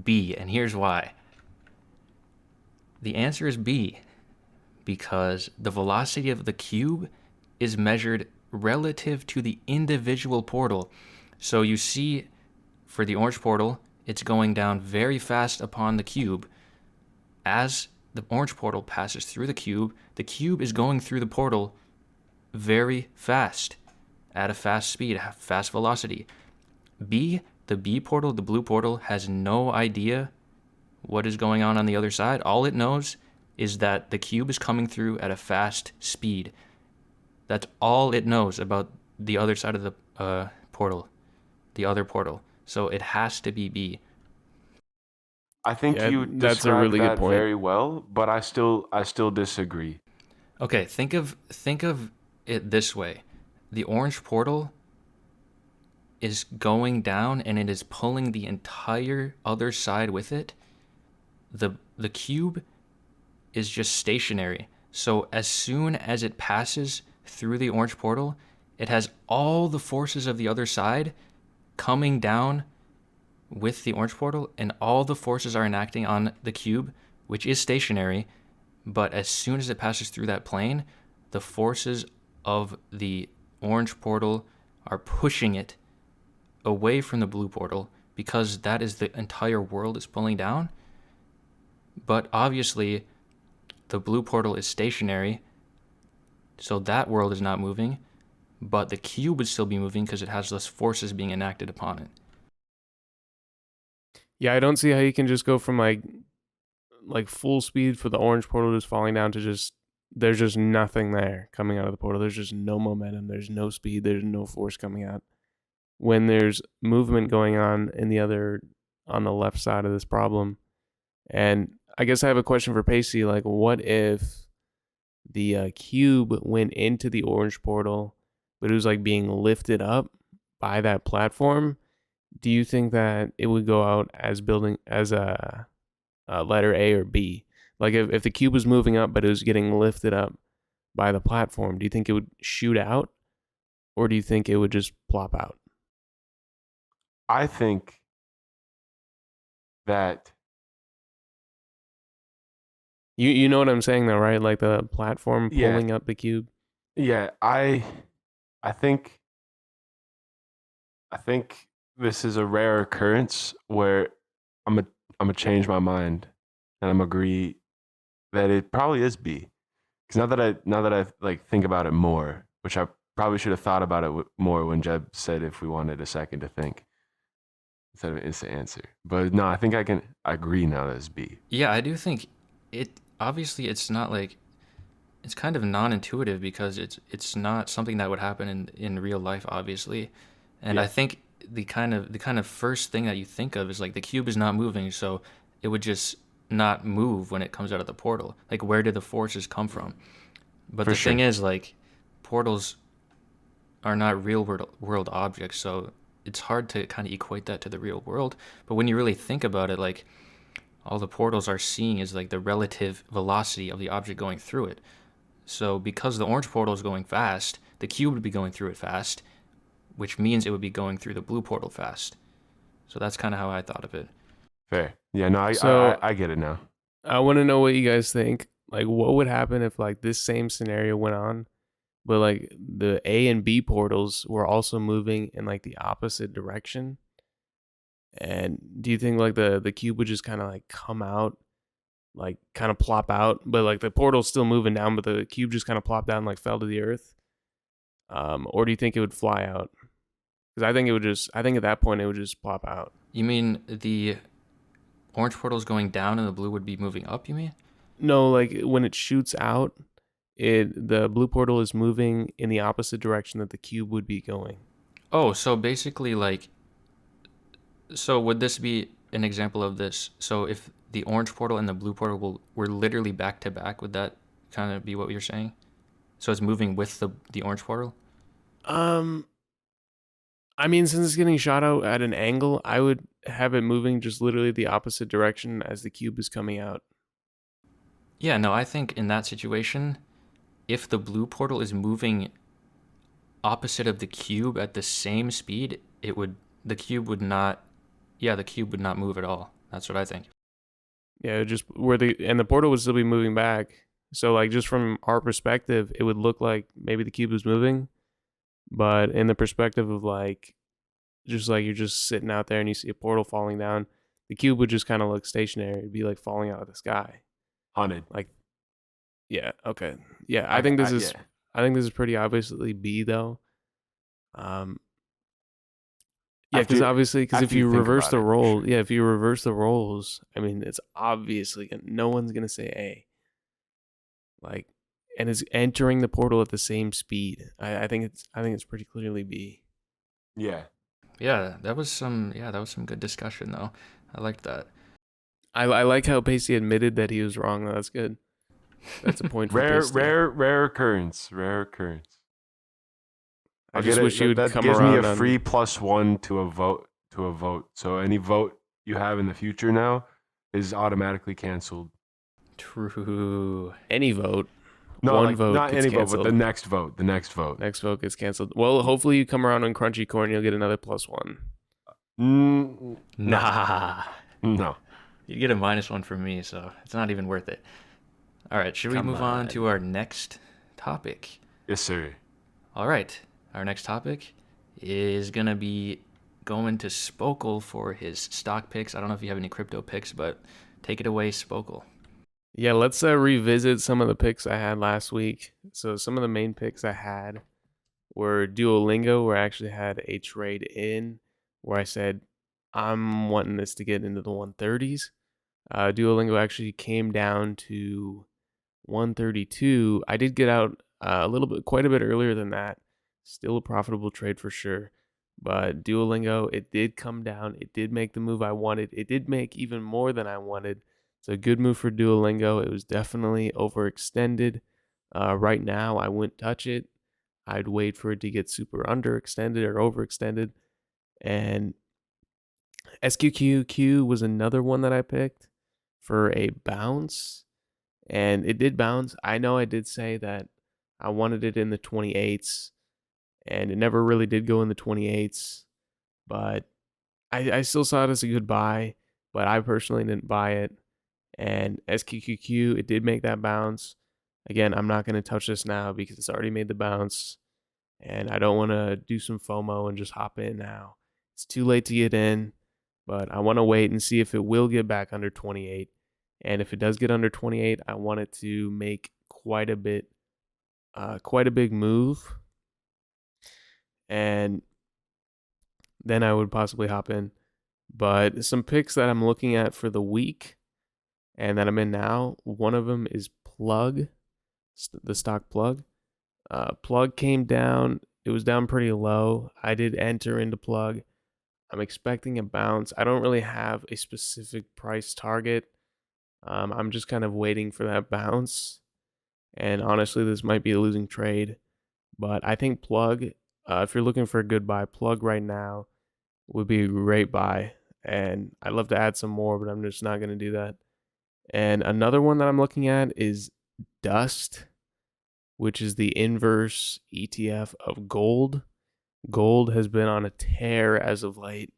B, and here's why. The answer is B because the velocity of the cube is measured relative to the individual portal. So you see, for the orange portal, it's going down very fast upon the cube. As the orange portal passes through the cube is going through the portal very fast, at a fast speed, fast velocity. B, the B portal, the blue portal, has no idea what is going on the other side. All it knows is that the cube is coming through at a fast speed. That's all it knows about the other side of the portal. The other portal. So it has to be B. I think you that's a really good point. Very well, but I still disagree. Okay, think of it this way. The orange portal is going down and it is pulling the entire other side with it. The cube is just stationary. So as soon as it passes through the orange portal, it has all the forces of the other side coming down with the orange portal, and all the forces are enacting on the cube, which is stationary. But as soon as it passes through that plane, the forces of the orange portal are pushing it away from the blue portal, because that is the entire world is pulling down. But obviously the blue portal is stationary, so that world is not moving, but the cube would still be moving because it has less forces being enacted upon it. Yeah, I don't see how you can just go from like full speed for the orange portal just falling down to just, there's just nothing there coming out of the portal. There's just no momentum. There's no speed. There's no force coming out. When there's movement going on on the left side of this problem. And I guess I have a question for Pasty. Like, what if the cube went into the orange portal, but it was like being lifted up by that platform? Do you think that it would go out as building as a letter A or B? Like if the cube was moving up, but it was getting lifted up by the platform, do you think it would shoot out, or do you think it would just plop out? I think that you know what I'm saying though, right? Like the platform pulling up the cube. Yeah, I think this is a rare occurrence where I'm gonna change my mind and I'm agree that it probably is B. Because now that I like think about it more, which I probably should have thought about it more when Jeb said if we wanted a second to think instead of an instant answer. But no, I think I agree now that it's B. Yeah, I do think it. Obviously, it's not like, it's kind of non-intuitive because it's not something that would happen in real life, obviously. And I think the kind of first thing that you think of is like the cube is not moving, so it would just not move when it comes out of the portal. Like, where did the forces come from? But the thing is, like, portals are not real world objects, so it's hard to kind of equate that to the real world. But when you really think about it, like, all the portals are seeing is like the relative velocity of the object going through it. So because the orange portal is going fast, the cube would be going through it fast, which means it would be going through the blue portal fast. So that's kind of how I thought of it. Fair. Yeah, no, I get it now. I want to know what you guys think. Like, what would happen if like this same scenario went on, but like the A and B portals were also moving in like the opposite direction. And do you think like the cube would just kind of like come out, like kind of plop out, but like the portal's still moving down, but the cube just kind of plopped down, and, like fell to the earth? Or do you think it would fly out? Because I think at that point it would just plop out. You mean the orange portal's going down and the blue would be moving up, you mean? No, like when it shoots out, the blue portal is moving in the opposite direction that the cube would be going. Oh, so basically so would this be an example of this? So if the orange portal and the blue portal were literally back to back, would that kind of be what you're saying? So it's moving with the orange portal? Um, I mean, since it's getting shot out at an angle, I would have it moving just literally the opposite direction as the cube is coming out. Yeah, no, I think in that situation, if the blue portal is moving opposite of the cube at the same speed, the cube would not move at all. That's what I think. Yeah, just the portal would still be moving back. So like just from our perspective, it would look like maybe the cube was moving, but in the perspective of like you're just sitting out there and you see a portal falling down, the cube would just kind of look stationary. It'd be like falling out of the sky. Haunted. Like, yeah, okay, yeah. I think this is pretty obviously B though. Yeah, because obviously, if you reverse the role, if you reverse the roles, I mean, it's obviously no one's gonna say A. Like, and it's entering the portal at the same speed. I think it's pretty clearly B. Yeah. Yeah, that was some good discussion though. I liked that. I like how Pasty admitted that he was wrong. Though. That's good. That's a point for Pasty. Rare occurrence. I just wish you would come around. That gives me a free +1 to a vote. So any vote you have in the future now is automatically canceled. True. Any vote. No, one vote not any canceled. Vote, but the next vote. Next vote gets canceled. Well, hopefully you come around on Crunchy Corn, you'll get another +1. Nah. No. You'd get a -1 from me, so it's not even worth it. All right, should we move on to our next topic? Yes, sir. All right. Our next topic is going to be going to Spokal for his stock picks. I don't know if you have any crypto picks, but take it away, Spokal. Yeah, let's revisit some of the picks I had last week. So some of the main picks I had were Duolingo, where I actually had a trade in where I said, I'm wanting this to get into the 130s. Duolingo actually came down to 132. I did get out quite a bit earlier than that. Still a profitable trade for sure. But Duolingo, it did come down. It did make the move I wanted. It did make even more than I wanted. It's a good move for Duolingo. It was definitely overextended. Right now, I wouldn't touch it. I'd wait for it to get super underextended or overextended. And SQQQ was another one that I picked for a bounce. And it did bounce. I know I did say that I wanted it in the 28s. And it never really did go in the 28s. But I still saw it as a good buy. But I personally didn't buy it. And SQQQ, it did make that bounce. Again, I'm not going to touch this now because it's already made the bounce. And I don't want to do some FOMO and just hop in now. It's too late to get in. But I want to wait and see if it will get back under 28. And if it does get under 28, I want it to make quite a big move. And then I would possibly hop in. But some picks that I'm looking at for the week and that I'm in now, one of them is Plug, the stock Plug. Plug came down. It was down pretty low. I did enter into Plug. I'm expecting a bounce. I don't really have a specific price target. I'm just kind of waiting for that bounce. And honestly, this might be a losing trade. But I think Plug, if you're looking for a good buy, Plug right now would be a great buy. And I'd love to add some more, but I'm just not going to do that. And another one that I'm looking at is Dust, which is the inverse ETF of gold. Gold has been on a tear as of late,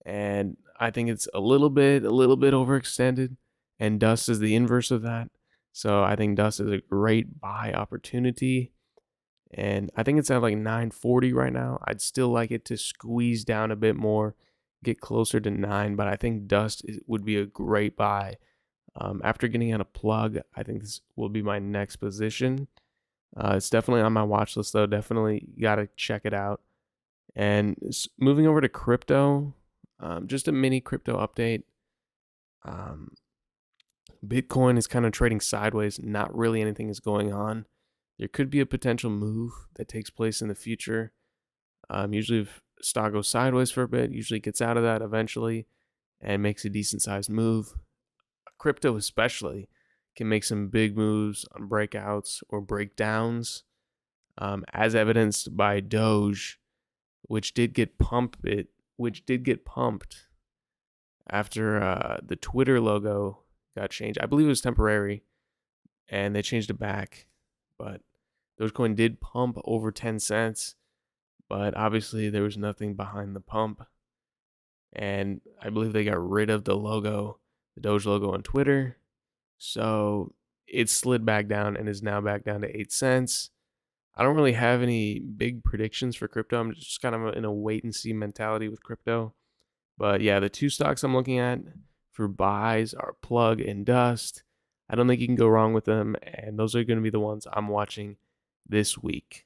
and I think it's a little bit overextended, and Dust is the inverse of that. So I think Dust is a great buy opportunity. And I think it's at like 940 right now. I'd still like it to squeeze down a bit more, get closer to 9, but I think Dust would be a great buy. After getting out a plug, I think this will be my next position. It's definitely on my watch list, though. Definitely got to check it out. And moving over to crypto, just a mini crypto update. Um, Bitcoin is kind of trading sideways. Not really anything is going on. There could be a potential move that takes place in the future. Usually, if stock goes sideways for a bit, usually gets out of that eventually and makes a decent sized move. Crypto, especially, can make some big moves on breakouts or breakdowns, as evidenced by Doge, which did get pumped. After the Twitter logo got changed. I believe it was temporary, and they changed it back. But Dogecoin did pump over 10 cents, but obviously there was nothing behind the pump. And I believe they got rid of the logo, the Doge logo on Twitter. So it slid back down and is now back down to 8 cents. I don't really have any big predictions for crypto. I'm just kind of in a wait and see mentality with crypto. But yeah, the two stocks I'm looking at for buys are Plug and Dust. I don't think you can go wrong with them, and those are going to be the ones I'm watching this week.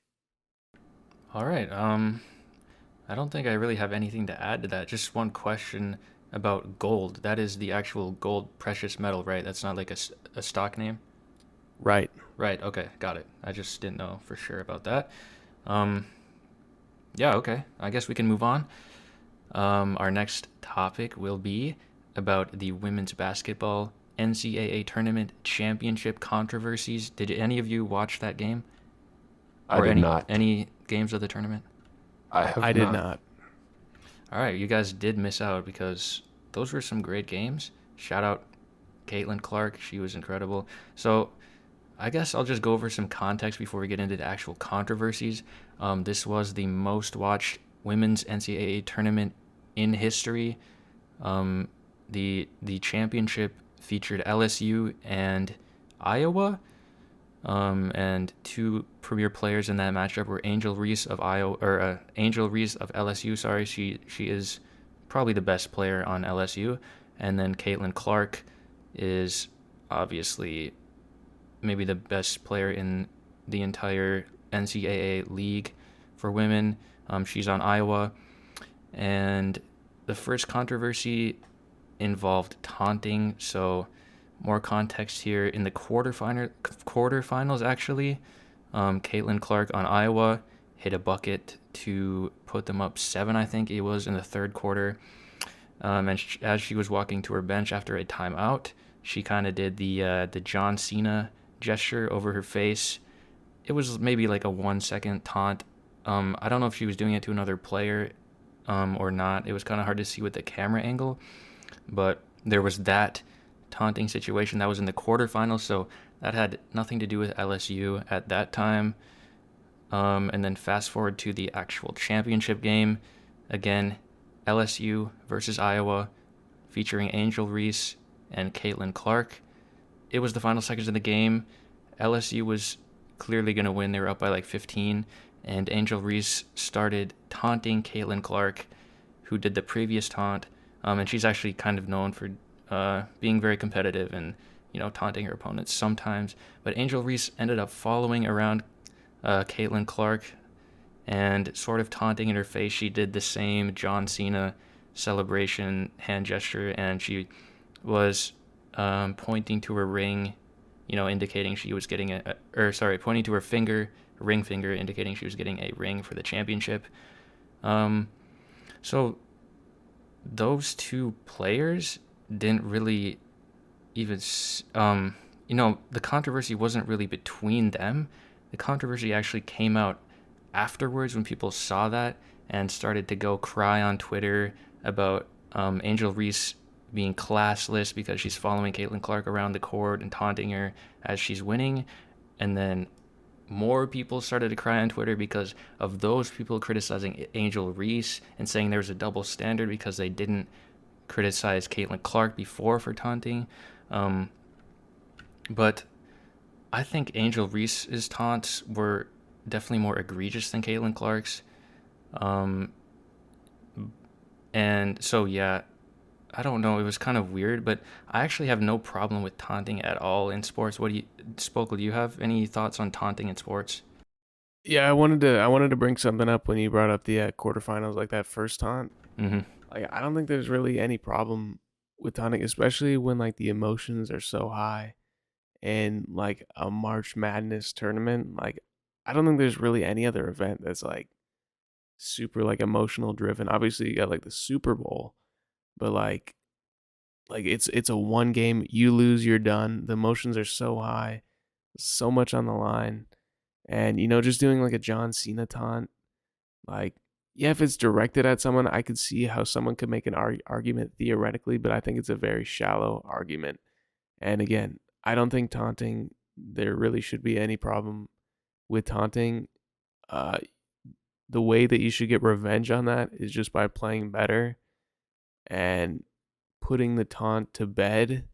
All right. I don't think I really have anything to add to that. Just one question about gold. That is the actual gold precious metal, right? That's not like a stock name? Right. Right. Okay. Got it. I just didn't know for sure about that. Yeah. Okay. I guess we can move on. Our next topic will be about the women's basketball NCAA tournament championship controversies. Did any of you watch that game? I did not. Any games of the tournament? I did not. All right, you guys did miss out because those were some great games. Shout out Caitlyn Clark. She was incredible. So I guess I'll just go over some context before we get into the actual controversies. This was the most watched women's NCAA tournament in history. The championship featured LSU and Iowa. And two premier players in that matchup were Angel Reese of LSU. Sorry, she is probably the best player on LSU, and then Caitlyn Clark is obviously maybe the best player in the entire NCAA league for women. She's on Iowa, and the first controversy involved taunting. So more context here. In the quarterfinals, actually, Caitlyn Clark on Iowa hit a bucket to put them up 7, I think it was, in the third quarter. And as she was walking to her bench after a timeout, she kind of did the John Cena gesture over her face. It was maybe like a 1-second taunt. I don't know if she was doing it to another player or not. It was kind of hard to see with the camera angle, but there was that taunting situation that was in the quarterfinals, so that had nothing to do with LSU at that time. And then fast forward to the actual championship game. Again, LSU versus Iowa, featuring Angel Reese and Caitlyn Clark. It was the final seconds of the game. LSU was clearly going to win. They were up by like 15, and Angel Reese started taunting Caitlyn Clark, who did the previous taunt. And she's actually kind of known for being very competitive and, taunting her opponents sometimes. But Angel Reese ended up following around Caitlyn Clark and sort of taunting in her face. She did the same John Cena celebration hand gesture, and she was pointing to her ring, indicating she was getting pointing to her ring finger, indicating she was getting a ring for the championship. So those two players didn't really even, the controversy wasn't really between them. The controversy actually came out afterwards when people saw that and started to go cry on Twitter about Angel Reese being classless because she's following Caitlyn Clark around the court and taunting her as she's winning. And then more people started to cry on Twitter because of those people criticizing Angel Reese and saying there was a double standard because they didn't criticize Caitlyn Clark before for taunting. But I think Angel Reese's taunts were definitely more egregious than Caitlyn Clark's. And so, yeah, I don't know. It was kind of weird, but I actually have no problem with taunting at all in sports. Spokal, do you have any thoughts on taunting in sports? Yeah, I wanted to bring something up when you brought up the quarterfinals, like that first taunt. Mm-hmm. Like, I don't think there's really any problem with taunting, especially when like the emotions are so high in like a March Madness tournament. Like, I don't think there's really any other event that's like super like emotional driven. Obviously, you got like the Super Bowl, but like it's a one game. You lose, you're done. The emotions are so high, so much on the line, and just doing like a John Cena taunt, like, yeah, if it's directed at someone, I could see how someone could make an argument theoretically, but I think it's a very shallow argument. And again, I don't think taunting, there really should be any problem with taunting. Uh, the way that you should get revenge on that is just by playing better and putting the taunt to bed.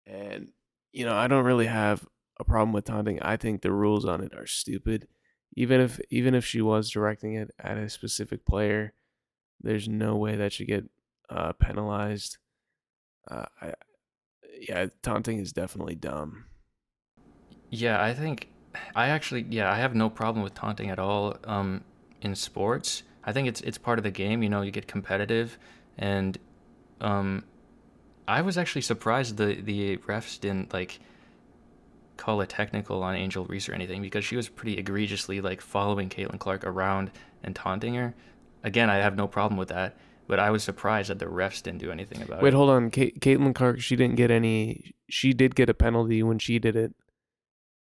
And, I don't really have a problem with taunting. I think the rules on it are stupid. Even if she was directing it at a specific player, there's no way that should get penalized. I Yeah, taunting is definitely dumb. Yeah, I have no problem with taunting at all. In sports, I think it's part of the game. You get competitive, and um, I was actually surprised the refs didn't like call a technical on Angel Reese or anything because she was pretty egregiously like following Caitlyn Clark around and taunting her. Again, I have no problem with that, but I was surprised that the refs didn't do anything about Wait, it. hold on. Caitlin Clark, she didn't get any. She did get a penalty when she did it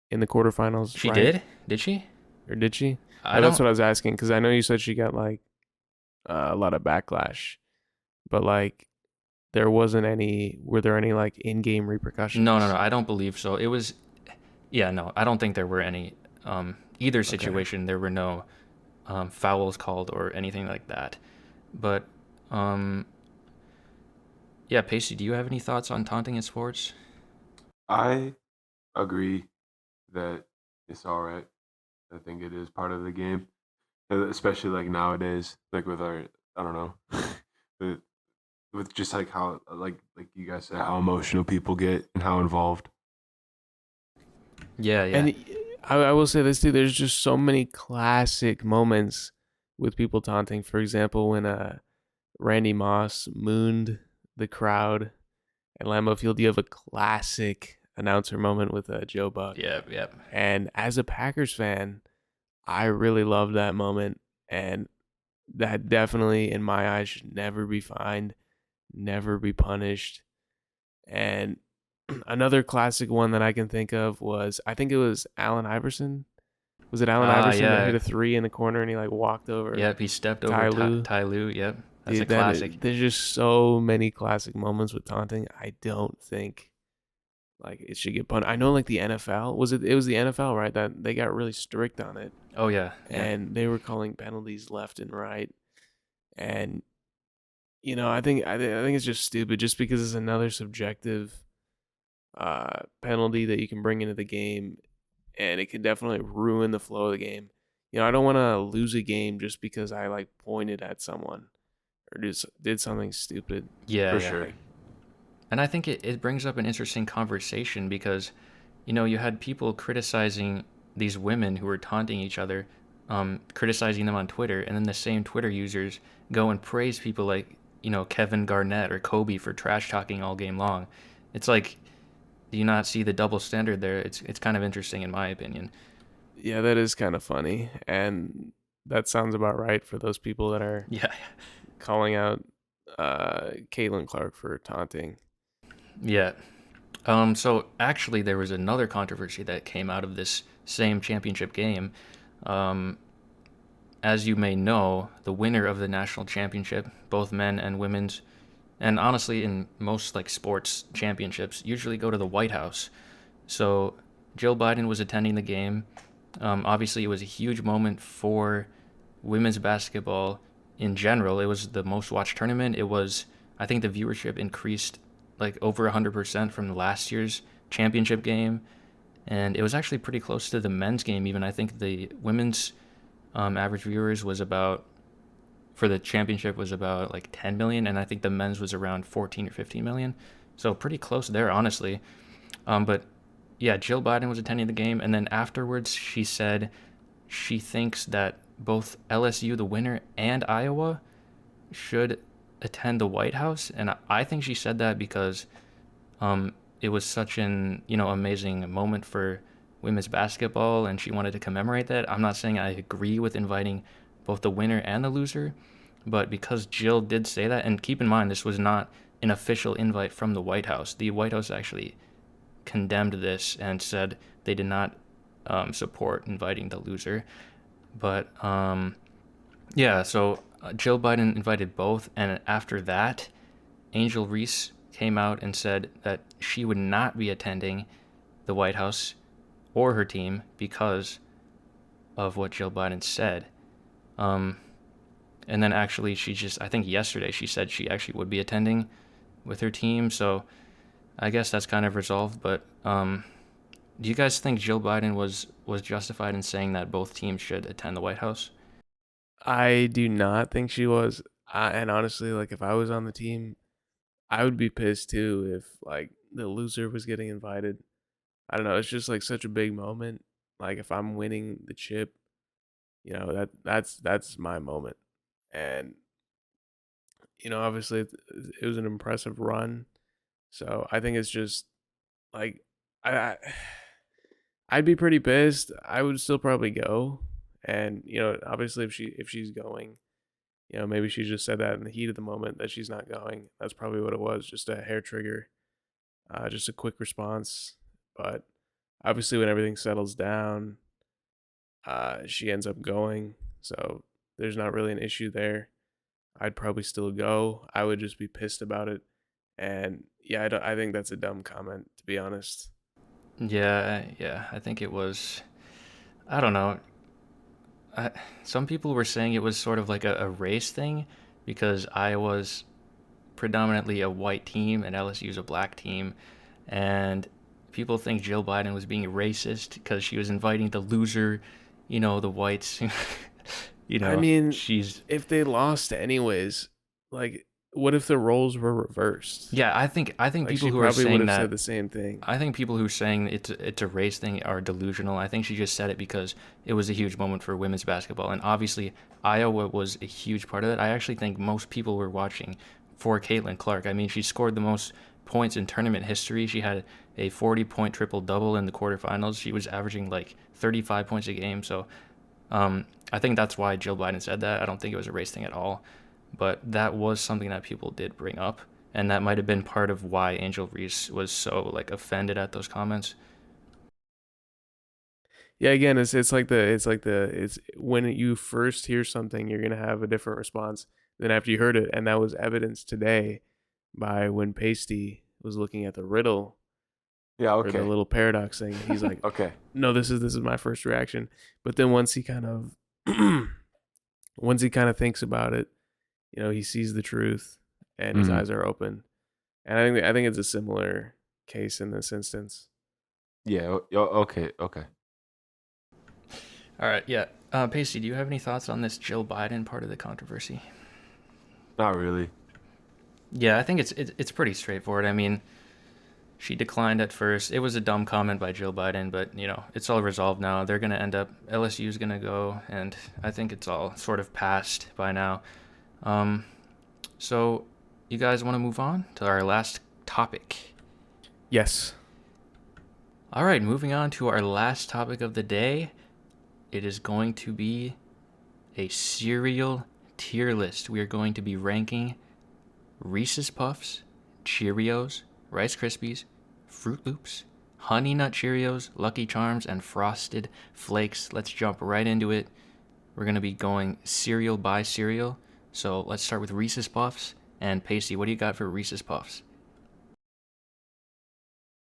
in the quarterfinals, She right? did? Did she? Or did she? I No, that's don't. what I was asking because I know you said she got like a lot of backlash, but like there wasn't any. Were there any like in-game No, no, no. repercussions? I don't believe so. It was. Yeah, no. I don't think there were any. Either Okay. situation, there were no fouls called or anything like that. But um, yeah, Pacey, do you have any thoughts on taunting in sports? I agree that it's all right. I think it is part of the game, especially like nowadays, like with our, I don't know, with, with just like how like you guys said, how emotional people get and how involved. Yeah, yeah, And I will say this too. There's just so many classic moments with people taunting. For example, when Randy Moss mooned the crowd at Lambeau Field, you have a classic announcer moment with Joe Buck. yeah, yeah. And as a Packers fan, I really love that moment. And that definitely, in my eyes, should never be fined, never be punished. And another classic one that I can think of was, I think it was Allen Iverson. Was it Allen Iverson that hit Yeah. a three in the corner and he like walked over Yep, he stepped over Ty Lue? Ty Lue. Yep, that's a Dude, classic. there's just so many classic moments with taunting. I don't think like it should get punished. I know like the NFL it was the NFL, right? That they got really strict on it Oh yeah, yeah, and they were calling penalties left and right. And I think it's just stupid just because it's another subjective penalty that you can bring into the game, and it can definitely ruin the flow of the game. I don't want to lose a game just because I like pointed at someone or just did something stupid. yeah, For yeah. sure. And I think it brings up an interesting conversation because, you had people criticizing these women who were taunting each other, criticizing them on Twitter, and then the same Twitter users go and praise people like, Kevin Garnett or Kobe for trash talking all game long. It's like, do you not see the double standard there? It's kind of interesting in my opinion. Yeah, that is kind of funny, and that sounds about right for those people that are Yeah, calling out Caitlin Clark for taunting. yeah. So actually, there was another controversy that came out of this same championship game. Um, as you may know, the winner of the national championship, both men and women's, and honestly, in most like sports championships, usually go to the White House. So Jill Biden was attending the game. Obviously, it was a huge moment for women's basketball in general. It was the most watched tournament. I think the viewership increased like over 100% from last year's championship game. and it was actually pretty close to the men's game even. I think the women's average viewers was about, for the championship, was about like 10 million, and I think the men's was around 14 or 15 million. So pretty close there, honestly. But yeah, Jill Biden was attending the game, and then afterwards she said she thinks that both LSU, the winner, and Iowa should attend the White House. And I think she said that because it was such an, amazing moment for women's basketball, and she wanted to commemorate that. I'm not saying I agree with inviting both the winner and the loser, but because Jill did say that, and keep in mind, this was not an official invite from the White House. The White House actually condemned this and said they did not support inviting the loser. But yeah, so Jill Biden invited both, and after that, Angel Reese came out and said that she would not be attending the White House or her team because of what Jill Biden said. And then actually I think yesterday she said she actually would be attending with her team. So I guess that's kind of resolved. But do you guys think Jill Biden was justified in saying that both teams should attend the White House? I do not think she was. And honestly, like if I was on the team, I would be pissed too if like the loser was getting invited. I don't know. It's just like such a big moment. Like if I'm winning the chip, that's my moment. And obviously it was an impressive run. So I think it's just like I I'd be pretty pissed. I would still probably go. And obviously if she's going, maybe she just said that in the heat of the moment that she's not going. That's probably what it was, just a hair trigger, just a quick response. But obviously when everything settles down, she ends up going. So there's not really an issue there. I'd probably still go. I would just be pissed about it. And yeah, I think that's a dumb comment, to be honest. Yeah, I think it was. I don't know. Some people were saying it was sort of like a race thing because Iowa's predominantly a white team and LSU's a black team, and people think Jill Biden was being racist because she was inviting the loser, the whites. I mean, she's if they lost anyways, like, what if the roles were reversed? Yeah, I think Like, people she who are probably would saying have said that. the same thing. I think people who are saying it's a race thing are delusional. I think she just said it because it was a huge moment for women's basketball, and obviously Iowa was a huge part of it. I actually think most people were watching for Caitlyn Clark. I mean, she scored the most points in tournament history. She had a 40-point triple-double in the quarterfinals. She was averaging like 35 points a game. So I think that's why Jill Biden said that. I don't think it was a race thing at all, but that was something that people did bring up, and that might have been part of why Angel Reese was so like offended at those comments. Yeah, again, it's when you first hear something, you're gonna have a different response than after you heard it, and that was evidenced today by when Pasty was looking at the riddle Yeah, or the okay. little paradox thing. He's like, Okay. "No, this is my first reaction," but then once he kind of once he kind of thinks about it, he sees the truth, and his Mhm. eyes are open. And I think it's a similar case in this instance. Yeah, okay, okay. All right, yeah. Pacey, do you have any thoughts on this Jill Biden part of the controversy? Not really. Yeah, I think it's pretty straightforward. I mean, she declined at first. It was a dumb comment by Jill Biden, but it's all resolved now. They're gonna end up LSU's gonna go, and I think it's all sort of passed by now. So you guys want to move on to our last topic? Yes. All right, moving on to our last topic of the day. It is going to be a cereal tier list. We are going to be ranking Reese's Puffs, Cheerios, Rice Krispies, Fruit Loops, Honey Nut Cheerios, Lucky Charms, and Frosted Flakes. Let's jump right into it. We're going to be going cereal by cereal. So let's start with Reese's Puffs. And Pacey, what do you got for Reese's Puffs?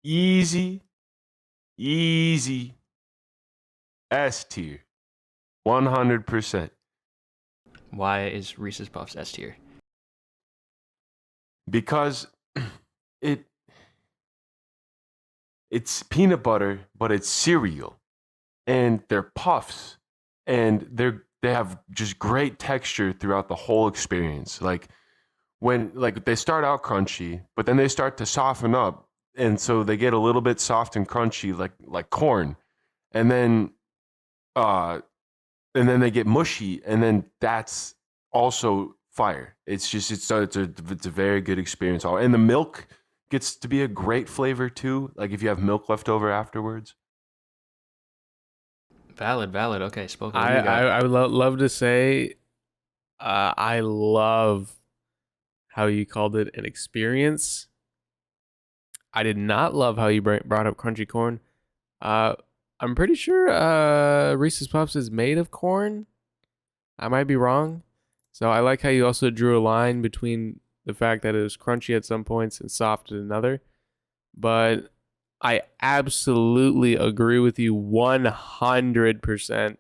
Easy S tier. 100%. Why is Reese's Puffs S tier? Because it it's peanut butter, but it's cereal, and they're puffs, and they have just great texture throughout the whole experience. Like when like they start out crunchy, but then they start to soften up, and so they get a little bit soft and crunchy, like corn, and then uh and then they get mushy, and then that's also fire. It's a very good experience. And the milk gets to be a great flavor too. Like if you have milk left over afterwards. Valid. Okay, Spokal. I would love to say, I love how you called it an experience. I did not love how you brought up crunchy corn. I'm pretty sure Reese's Puffs is made of corn. I might be wrong. So I like how you also drew a line between the fact that it was crunchy at some points and soft at another. But I absolutely agree with you 100%.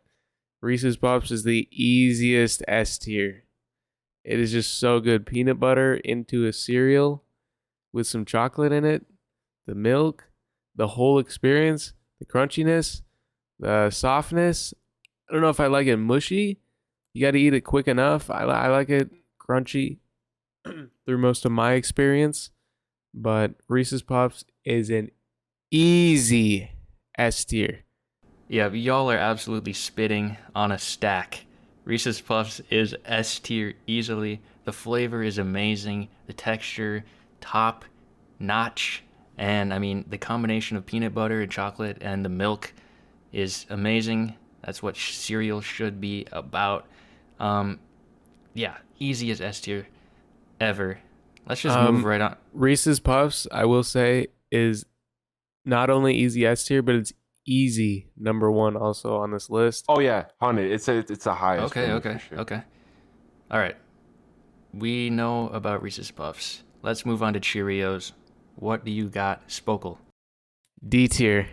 Reese's Puffs is the easiest S tier. It is just so good. Peanut butter into a cereal with some chocolate in it, the milk, the whole experience, the crunchiness, the softness. I don't know if I like it mushy. You got to eat it quick enough. I like it crunchy through most of my experience. But Reese's Puffs is an easy S tier. Yeah, y'all are absolutely spitting on a stack. Reese's Puffs is S tier easily. The flavor is amazing. The texture, top notch. And I mean, the combination of peanut butter and chocolate and the milk is amazing. That's what cereal should be about. Yeah, easiest S tier ever. Let's just move right on. Reese's Puffs, I will say, is not only easy S tier, but it's easy number one also on this list. Oh yeah, 100. It's the highest. Okay. All right. We know about Reese's Puffs. Let's move on to Cheerios. What do you got, Spokal? D tier.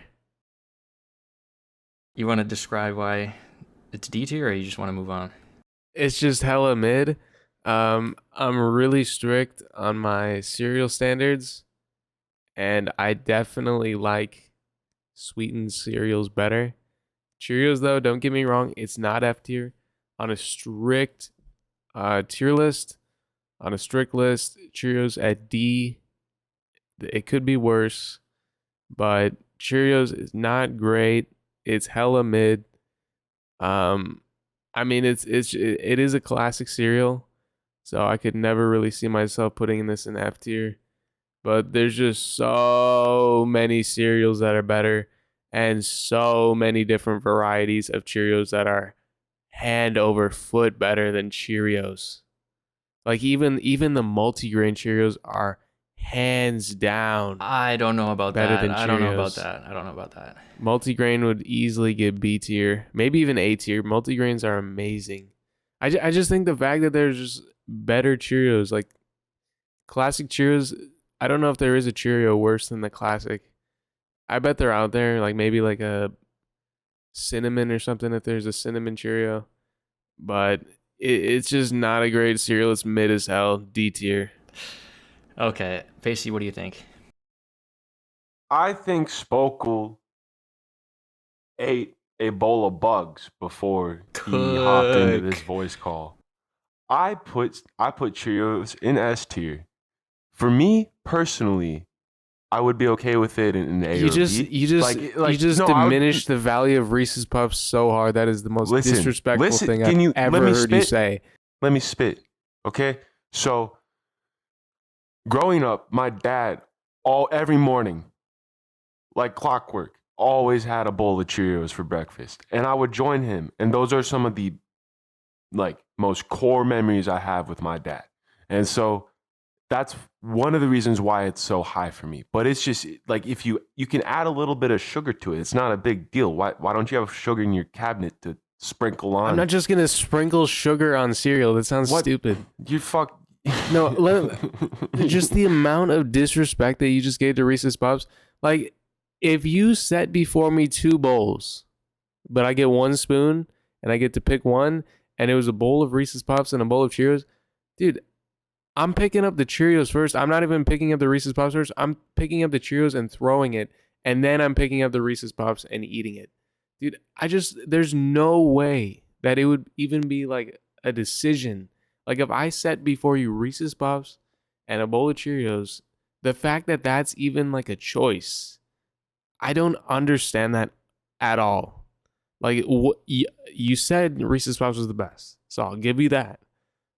You want to describe why it's D tier, or you just want to move on? It's just hella mid. I'm really strict on my cereal standards, and I definitely like sweetened cereals better. Cheerios, though, don't get me wrong, it's not F tier. On a strict tier list, on a strict list, Cheerios at D. It could be worse, but Cheerios is not great. It's hella mid. I mean, it is a classic cereal, so I could never really see myself putting this in F tier. But there's just so many cereals that are better, and so many different varieties of Cheerios that are hand over foot better than Cheerios. Like even the multigrain Cheerios are hands down. I don't know about that. Than Cheerios. I don't know about that. Multigrain would easily get B tier, maybe even A tier. Multigrains are amazing. I just think the fact that there's just better Cheerios, like classic Cheerios. I don't know if there is a Cheerio worse than the classic. I bet they're out there, like maybe like a cinnamon or something, if there's a cinnamon Cheerio. But it's just not a great cereal. It's mid as hell. D tier. Okay. Pasty, what do you think? I think Spokal ate a bowl of bugs before he hopped into this voice call. I put Cheerios in S tier. For me personally, I would be okay with it in A or B. You just diminish the value of Reese's Puffs so hard. That is the most disrespectful thing I've ever heard you say. Let me spit, okay? So, growing up, my dad every morning, like clockwork, always had a bowl of Cheerios for breakfast, and I would join him. And those are some of the most core memories I have with my dad. And so that's one of the reasons why it's so high for me. But it's just like if you can add a little bit of sugar to it, it's not a big deal. Why don't you have sugar in your cabinet to sprinkle on? I'm not just gonna sprinkle sugar on cereal. That sounds stupid. You fuck. No, just the amount of disrespect that you just gave to Reese's Puffs. Like, if you set before me 2 bowls, but I get 1 spoon and I get to pick one, and it was a bowl of Reese's Puffs and a bowl of Cheerios, dude, I'm picking up the Cheerios first. I'm not even picking up the Reese's Puffs first. I'm picking up the Cheerios and throwing it and then I'm picking up the Reese's Puffs and eating it. Dude, there's no way that it would even be like a decision. Like if I set before you Reese's Puffs and a bowl of Cheerios, the fact that that's even like a choice, I don't understand that at all. Like you said Reese's Puffs was the best, so I'll give you that.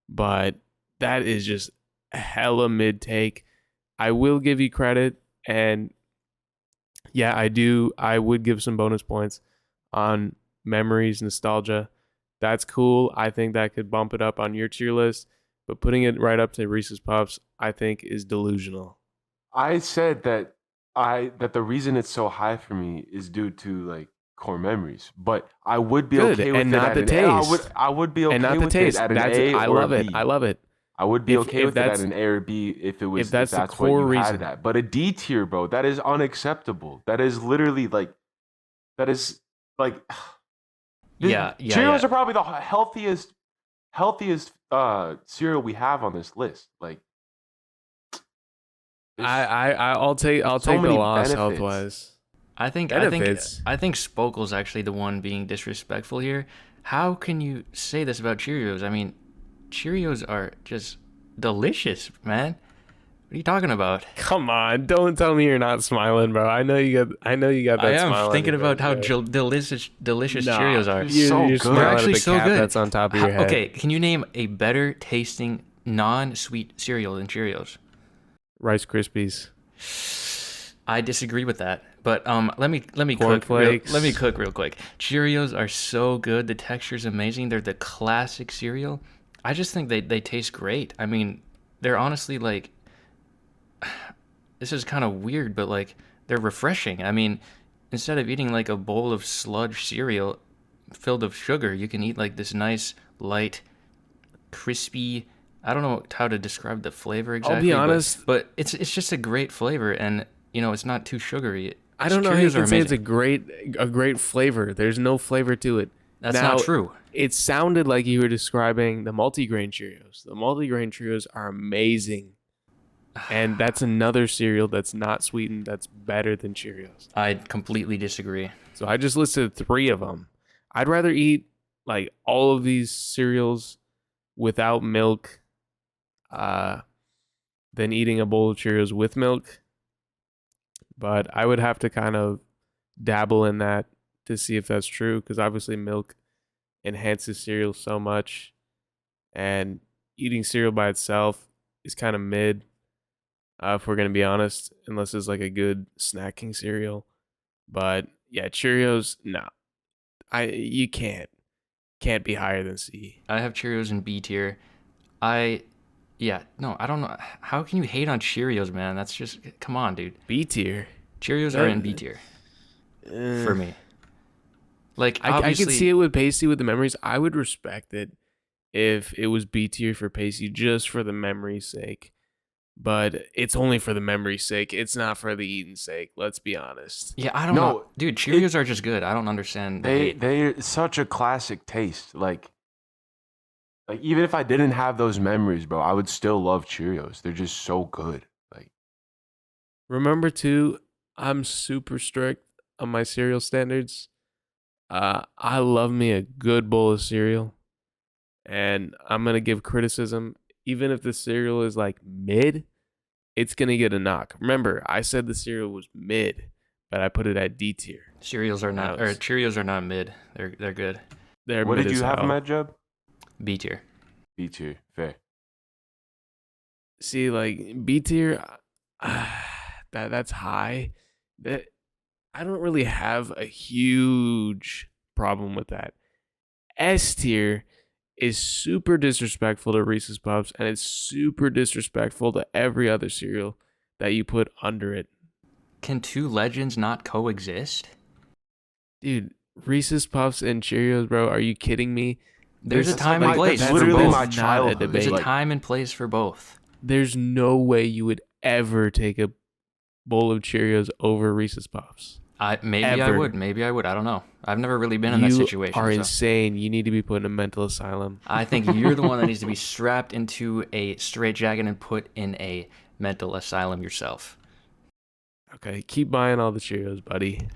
But that is just a hella mid take. I will give you credit, and yeah, I would give some bonus points on memories, nostalgia. That's cool. I think that could bump it up on your tier list, but putting it right up to Reese's Puffs, I think is delusional. I said that the reason it's so high for me is due to like core memories, but I would be okay with and it not at the an taste. A. I would be okay and not the with taste. it at an That's A I or love a it. B. I love it. I would be okay with it at that's an A or B if that's the what core you reason. had it at. But a D tier, bro, that is unacceptable. That is literally like Cheerios are probably the healthiest cereal we have on this list. Like I'll take the loss health wise. I think Spokal's actually the one being disrespectful here. How can you say this about Cheerios? I mean, Cheerios are just delicious, man. What are you talking about? Come on, don't tell me you're not smiling, bro. I know you got that smile. I am thinking about how delicious Cheerios are. You're They're actually so good. That's on top of your head. Okay, can you name a better tasting non-sweet cereal than Cheerios? Rice Krispies. I disagree with that. But let me cook real quick. Cheerios are so good. The texture's amazing. They're the classic cereal. I just think they taste great. I mean, they're honestly like, this is kind of weird, but like they're refreshing. I mean, instead of eating like a bowl of sludge cereal filled with sugar, you can eat like this nice, light, crispy. I don't know how to describe the flavor exactly. I'll be honest, but it's just a great flavor, and you know it's not too sugary. I don't know how you can say it's a great flavor. There's no flavor to it. That's not true. It sounded like you were describing the multigrain Cheerios. The multigrain Cheerios are amazing. And that's another cereal that's not sweetened that's better than Cheerios. I completely disagree. So I just listed 3 of them. I'd rather eat like all of these cereals without milk than eating a bowl of Cheerios with milk. But I would have to kind of dabble in that to see if that's true, because obviously milk enhances cereal so much, and eating cereal by itself is kind of mid, if we're going to be honest, unless it's like a good snacking cereal. But yeah, Cheerios, no. You can't be higher than C. I have Cheerios in B tier. I don't know. How can you hate on Cheerios, man? That's just, come on, dude. B tier. Cheerios are in B tier for me. Like, I could see it with Pasty with the memories. I would respect it if it was B tier for Pasty just for the memory's sake. But it's only for the memory's sake. It's not for the eating's sake. Let's be honest. Yeah, I don't know. Dude, Cheerios are just good. I don't understand. They're such a classic taste. Like even if I didn't have those memories, bro, I would still love Cheerios. They're just so good. Like, remember too, I'm super strict on my cereal standards. I love me a good bowl of cereal, and I'm gonna give criticism. Even if the cereal is like mid, it's gonna get a knock. Remember, I said the cereal was mid, but I put it at D tier. Cheerios are not mid. They're good. What did you have them at, Jeb? B tier. B tier, fair. See, like B tier, that's high. That I don't really have a huge problem with that. S tier is super disrespectful to Reese's Puffs, and it's super disrespectful to every other cereal that you put under it. Can two legends not coexist? Dude, Reese's Puffs and Cheerios, bro, are you kidding me? There's a time and place. That's literally my childhood. There's a time and place for both. There's no way you would ever take a bowl of Cheerios over Reese's Puffs. Maybe I would. I don't know. I've never really been in that situation. You are insane. You need to be put in a mental asylum. I think you're the one that needs to be strapped into a straitjacket and put in a mental asylum yourself. Okay, keep buying all the Cheerios, buddy.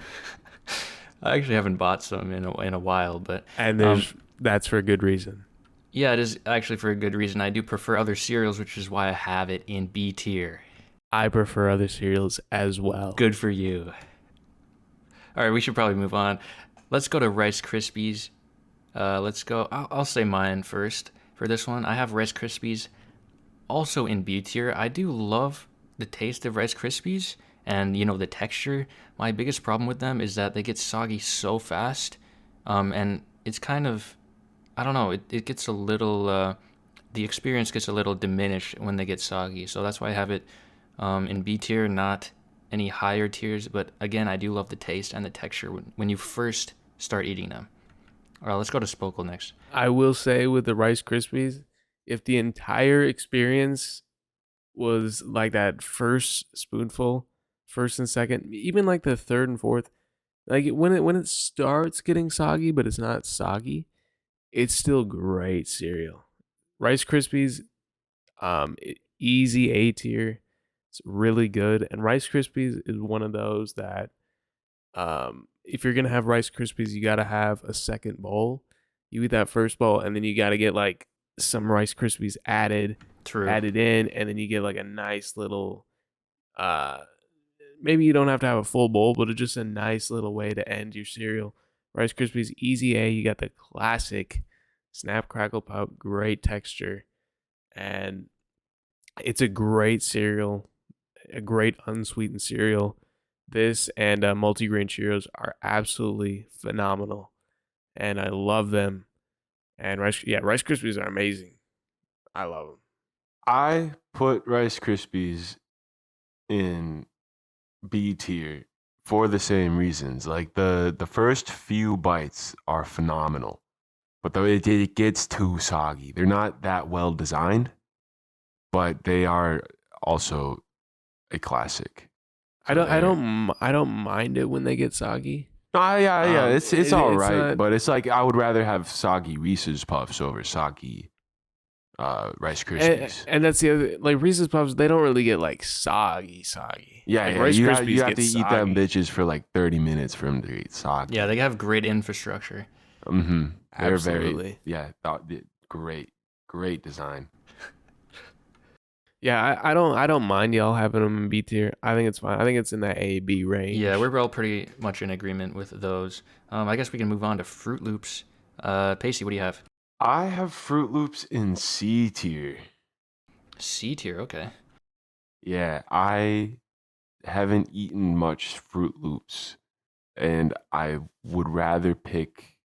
I actually haven't bought some in a while, but And um, that's for a good reason. yeah, it is actually for a good reason. I do prefer other cereals, which is why I have it in B tier. I prefer other cereals as well. Good for you. All right, we should probably move on. Let's go to Rice Krispies. Let's go. I'll say mine first for this one. I have Rice Krispies also in B tier. I do love the taste of Rice Krispies and the texture. My biggest problem with them is that they get soggy so fast, and it's kind of, I don't know. It gets a little. The experience gets a little diminished when they get soggy. So that's why I have it in B tier, not any higher tiers. But again, I do love the taste and the texture when you first start eating them. All right, let's go to Spokal next. I will say with the Rice Krispies, if the entire experience was like that first spoonful, first and second, even like the third and fourth, like when it starts getting soggy, but it's not soggy, it's still great cereal. Rice Krispies, easy A tier. It's really good, and Rice Krispies is one of those that, if you're gonna have Rice Krispies, you gotta have a second bowl. You eat that first bowl, and then you gotta get like some Rice Krispies added in, and then you get like a nice little. Maybe you don't have to have a full bowl, but it's just a nice little way to end your cereal. Rice Krispies, easy A. You got the classic snap, crackle, pop, great texture, and it's a great cereal, a great unsweetened cereal. This and multigrain Cheerios are absolutely phenomenal, and I love them. And Rice Krispies are amazing. I love them. I put Rice Krispies in B tier for the same reasons. Like the first few bites are phenomenal, but it gets too soggy. They're not that well designed, but they are also a classic. So I don't mind it when they get soggy. Yeah. It's all right, but it's like I would rather have soggy Reese's Puffs over soggy Rice Krispies. And that's the other, like Reese's Puffs, they don't really get like soggy. Yeah, like, yeah. Rice You Krispies have to eat soggy. them bitches for like 30 minutes for them to get soggy. Yeah, they have great infrastructure. Mm-hmm. They're Absolutely. Great design. Yeah, I don't mind y'all having them in B tier. I think it's fine. I think it's in that A B range. Yeah, we're all pretty much in agreement with those. I guess we can move on to Fruit Loops. Pasty, what do you have? I have Fruit Loops in C tier. C tier, okay. Yeah, I haven't eaten much Fruit Loops, and I would rather pick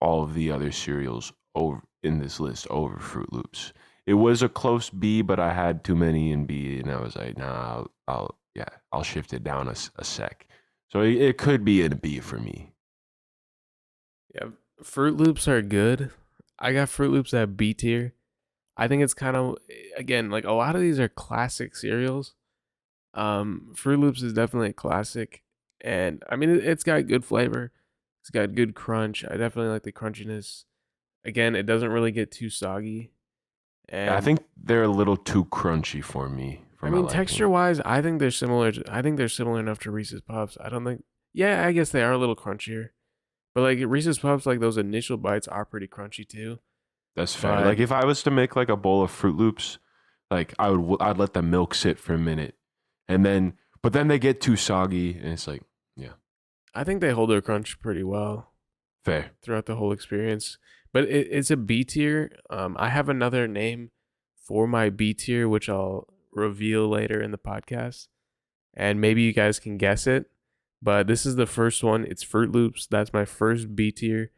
all of the other cereals over in this list over Fruit Loops. It was a close B, but I had too many in B, and I was like, nah, I'll shift it down a sec. So it could be in a B for me. Yeah, Fruit Loops are good. I got Fruit Loops at B tier. I think it's kind of, again, like a lot of these are classic cereals. Fruit Loops is definitely a classic, and I mean it's got good flavor. It's got good crunch. I definitely like the crunchiness. Again, it doesn't really get too soggy. And I think they're a little too crunchy for me. I mean, texture wise, I think they're similar. I think they're similar enough to Reese's Puffs. I don't think. Yeah, I guess they are a little crunchier, but like Reese's Puffs, like those initial bites are pretty crunchy too. That's fair. Like if I was to make like a bowl of Fruit Loops, like I'd let the milk sit for a minute, but then they get too soggy, and it's like, yeah. I think they hold their crunch pretty well. Fair. Throughout the whole experience. But it's a B tier. I have another name for my B tier, which I'll reveal later in the podcast. And maybe you guys can guess it. But this is the first one. It's Fruit Loops. That's my first B tier.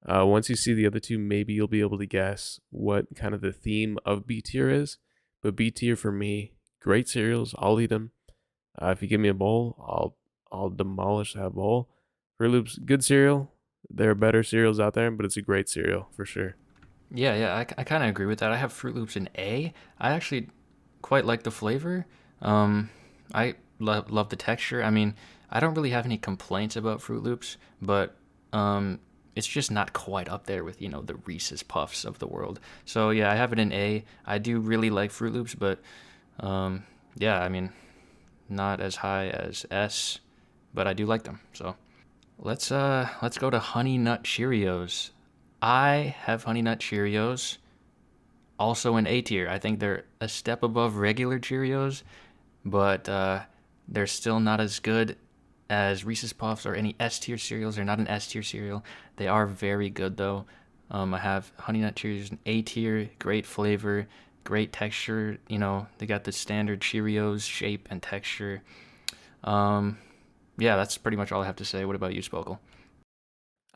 Once you see the other two, maybe you'll be able to guess what kind of the theme of B tier is. But B tier for me, great cereals. I'll eat them. If you give me a bowl, I'll demolish that bowl. Fruit Loops, good cereal. There are better cereals out there, but it's a great cereal for sure. Yeah, I kind of agree with that. I have Fruit Loops in A. I actually quite like the flavor. I love the texture. I mean, I don't really have any complaints about Fruit Loops, but it's just not quite up there with, the Reese's Puffs of the world. So yeah, I have it in A. I do really like Fruit Loops, but yeah, I mean, not as high as S, but I do like them. So let's go to Honey Nut Cheerios. I have Honey Nut Cheerios also in A tier. I think they're a step above regular Cheerios, but they're still not as good as Reese's Puffs or any S tier cereals. They're not an S tier cereal. They are very good though. I have Honey Nut Cheerios in A tier, great flavor, great texture. You know, they got the standard Cheerios shape and texture. Yeah, that's pretty much all I have to say. What about you, Spokal?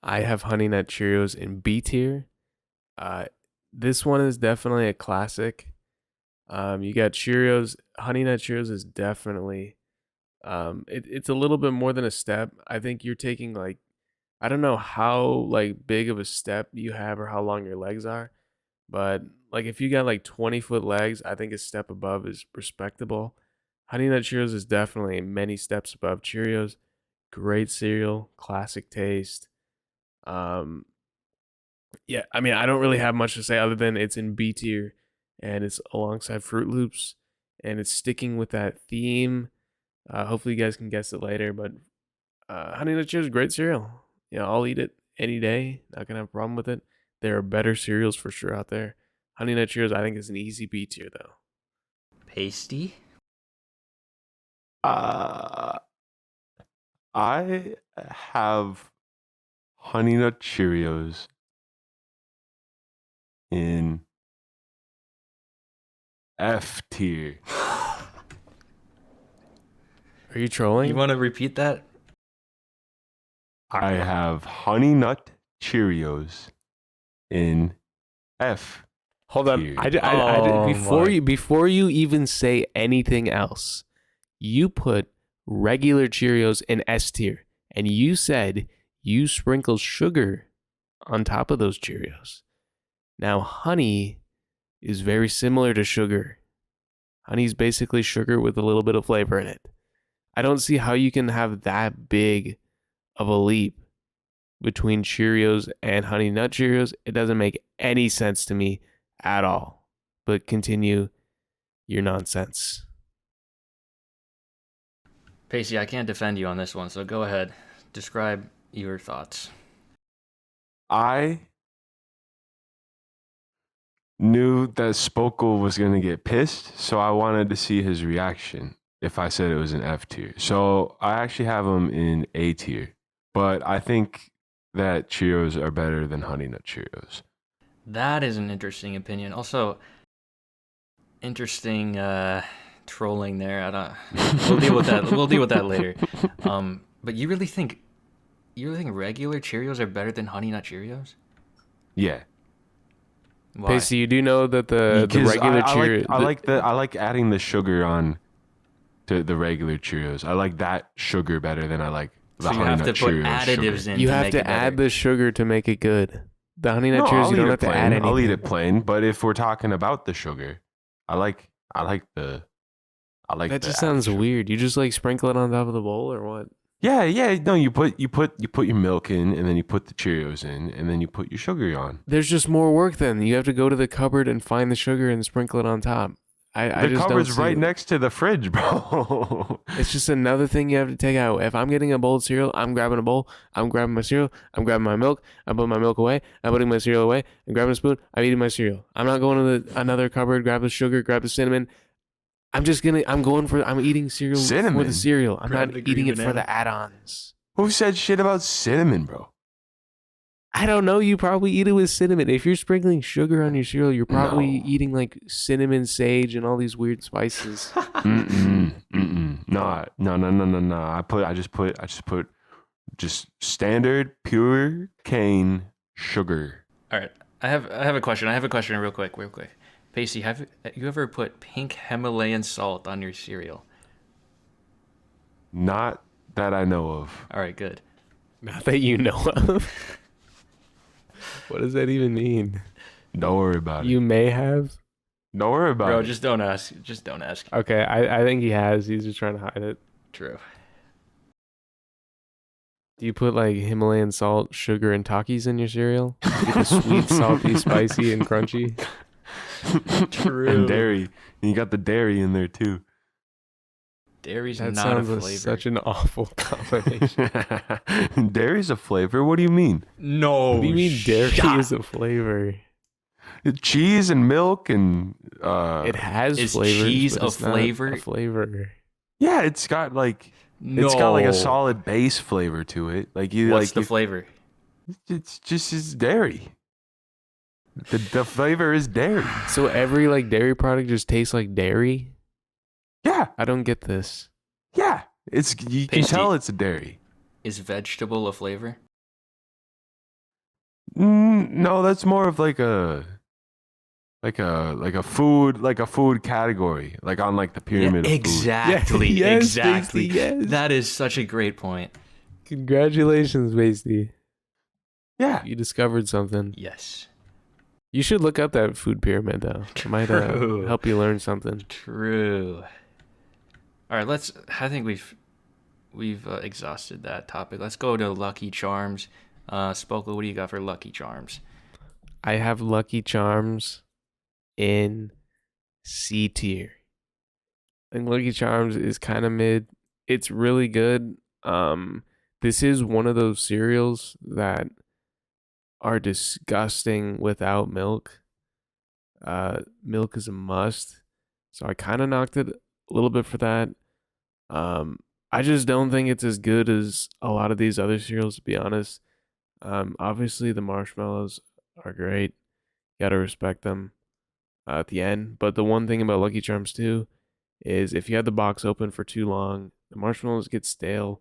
I have Honey Nut Cheerios in B tier. This one is definitely a classic. You got Cheerios. Honey Nut Cheerios is definitely, it's a little bit more than a step. I think you're taking like, I don't know how like big of a step you have or how long your legs are, but like if you got like 20-foot legs, I think a step above is respectable. Honey Nut Cheerios is definitely many steps above Cheerios. Great cereal, classic taste. Yeah, I mean, I don't really have much to say other than it's in B tier and it's alongside Fruit Loops and it's sticking with that theme. Hopefully you guys can guess it later, but Honey Nut Cheerios is great cereal. You know, I'll eat it any day. Not gonna have a problem with it. There are better cereals for sure out there. Honey Nut Cheerios, I think, is an easy B tier though. Pasty? I have Honey Nut Cheerios in F tier. Are you trolling? You want to repeat that? I have Honey Nut Cheerios in F. Hold on. tier. Before you even say anything else, you put regular Cheerios in S tier, and you said you sprinkle sugar on top of those Cheerios. Now, honey is very similar to sugar. Honey's basically sugar with a little bit of flavor in it. I don't see how you can have that big of a leap between Cheerios and Honey Nut Cheerios. It doesn't make any sense to me at all. But continue your nonsense. Pasty, I can't defend you on this one, so go ahead. Describe your thoughts. I knew that Spokal was going to get pissed, so I wanted to see his reaction if I said it was an F tier. So I actually have him in A tier, but I think that Cheerios are better than Honey Nut Cheerios. That is an interesting opinion. Also, interesting trolling there. I don't. We'll deal with that. We'll deal with that later. But you really think regular Cheerios are better than Honey Nut Cheerios? Yeah. Why? Pasty, you do know that the regular Cheerios. I like adding the sugar on to the regular Cheerios. I like that sugar better than I like the Honey Nut Cheerios. So you have to put additives in. You to have make to it add better. the sugar to make it good. The Honey Nut No, Cheerios, I'll you don't eat have it to add plain. anything. I'll eat it plain, but if we're talking about the sugar, I like That the just sounds sugar. weird. You just like sprinkle it on top of the bowl or what? Yeah. No, you put your milk in, and then you put the Cheerios in, and then you put your sugar on. There's just more work then. You have to go to the cupboard and find the sugar and sprinkle it on top. I The just cupboard's don't see right it. next to the fridge, bro. It's just another thing you have to take out. If I'm getting a bowl of cereal, I'm grabbing a bowl. I'm grabbing my cereal. I'm grabbing my milk. I'm putting my milk away. I'm putting my cereal away. I'm grabbing a spoon. I'm eating my cereal. I'm not going to another cupboard, grab the sugar, grab the cinnamon. I'm eating cereal for Cinnamon? the cereal. I'm Grab not the green eating it for banana. the add-ons. Who said shit about cinnamon, bro? I don't know. You probably eat it with cinnamon. If you're sprinkling sugar on your cereal, you're probably No. eating like cinnamon, sage, and all these weird spices. No. I just put standard pure cane sugar. All right, I have a question. I have a question real quick. Pasty, have you ever put pink Himalayan salt on your cereal? Not that I know of. All right, good. Not that you know of. What does that even mean? Don't worry about You it. may have. Don't worry about Bro, it. just don't ask. Just don't ask. Okay, I think he has. He's just trying to hide it. True. Do you put like Himalayan salt, sugar, and Takis in your cereal? You get the sweet, salty, spicy, and crunchy. True. And dairy. And you got the dairy in there too. Dairy's That not a sounds like flavor. such an awful combination. Dairy's a flavor? What do you mean? No. What do you mean dairy shot. is a flavor? Cheese and milk and It has Is flavors, cheese but a it's not flavor? a flavor. yeah, it's got like No. it's got like a solid base flavor to it. Like you What's like the you- flavor? it's dairy. The flavor is dairy. So every like dairy product just tastes like dairy? Yeah, I don't get this. yeah. It's you can Pasty. tell it's a dairy. Is vegetable a flavor? No, that's more of like a food category, like on like the pyramid of food. exactly. Yeah, yes, exactly. Pasty, yes. That is such a great point. Congratulations, Pasty. Yeah. You discovered something. Yes. You should look up that food pyramid though. It might True. help you learn something. True. All right, I think we've exhausted that topic. Let's go to Lucky Charms. Spokal, what do you got for Lucky Charms? I have Lucky Charms in C tier. I think Lucky Charms is kind of mid. It's really good. This is one of those cereals that are disgusting without milk. Milk is a must. So I kind of knocked it a little bit for that. I just don't think it's as good as a lot of these other cereals, to be honest. Obviously the marshmallows are great. You gotta respect them at the end. But the one thing about Lucky Charms too is if you have the box open for too long, the marshmallows get stale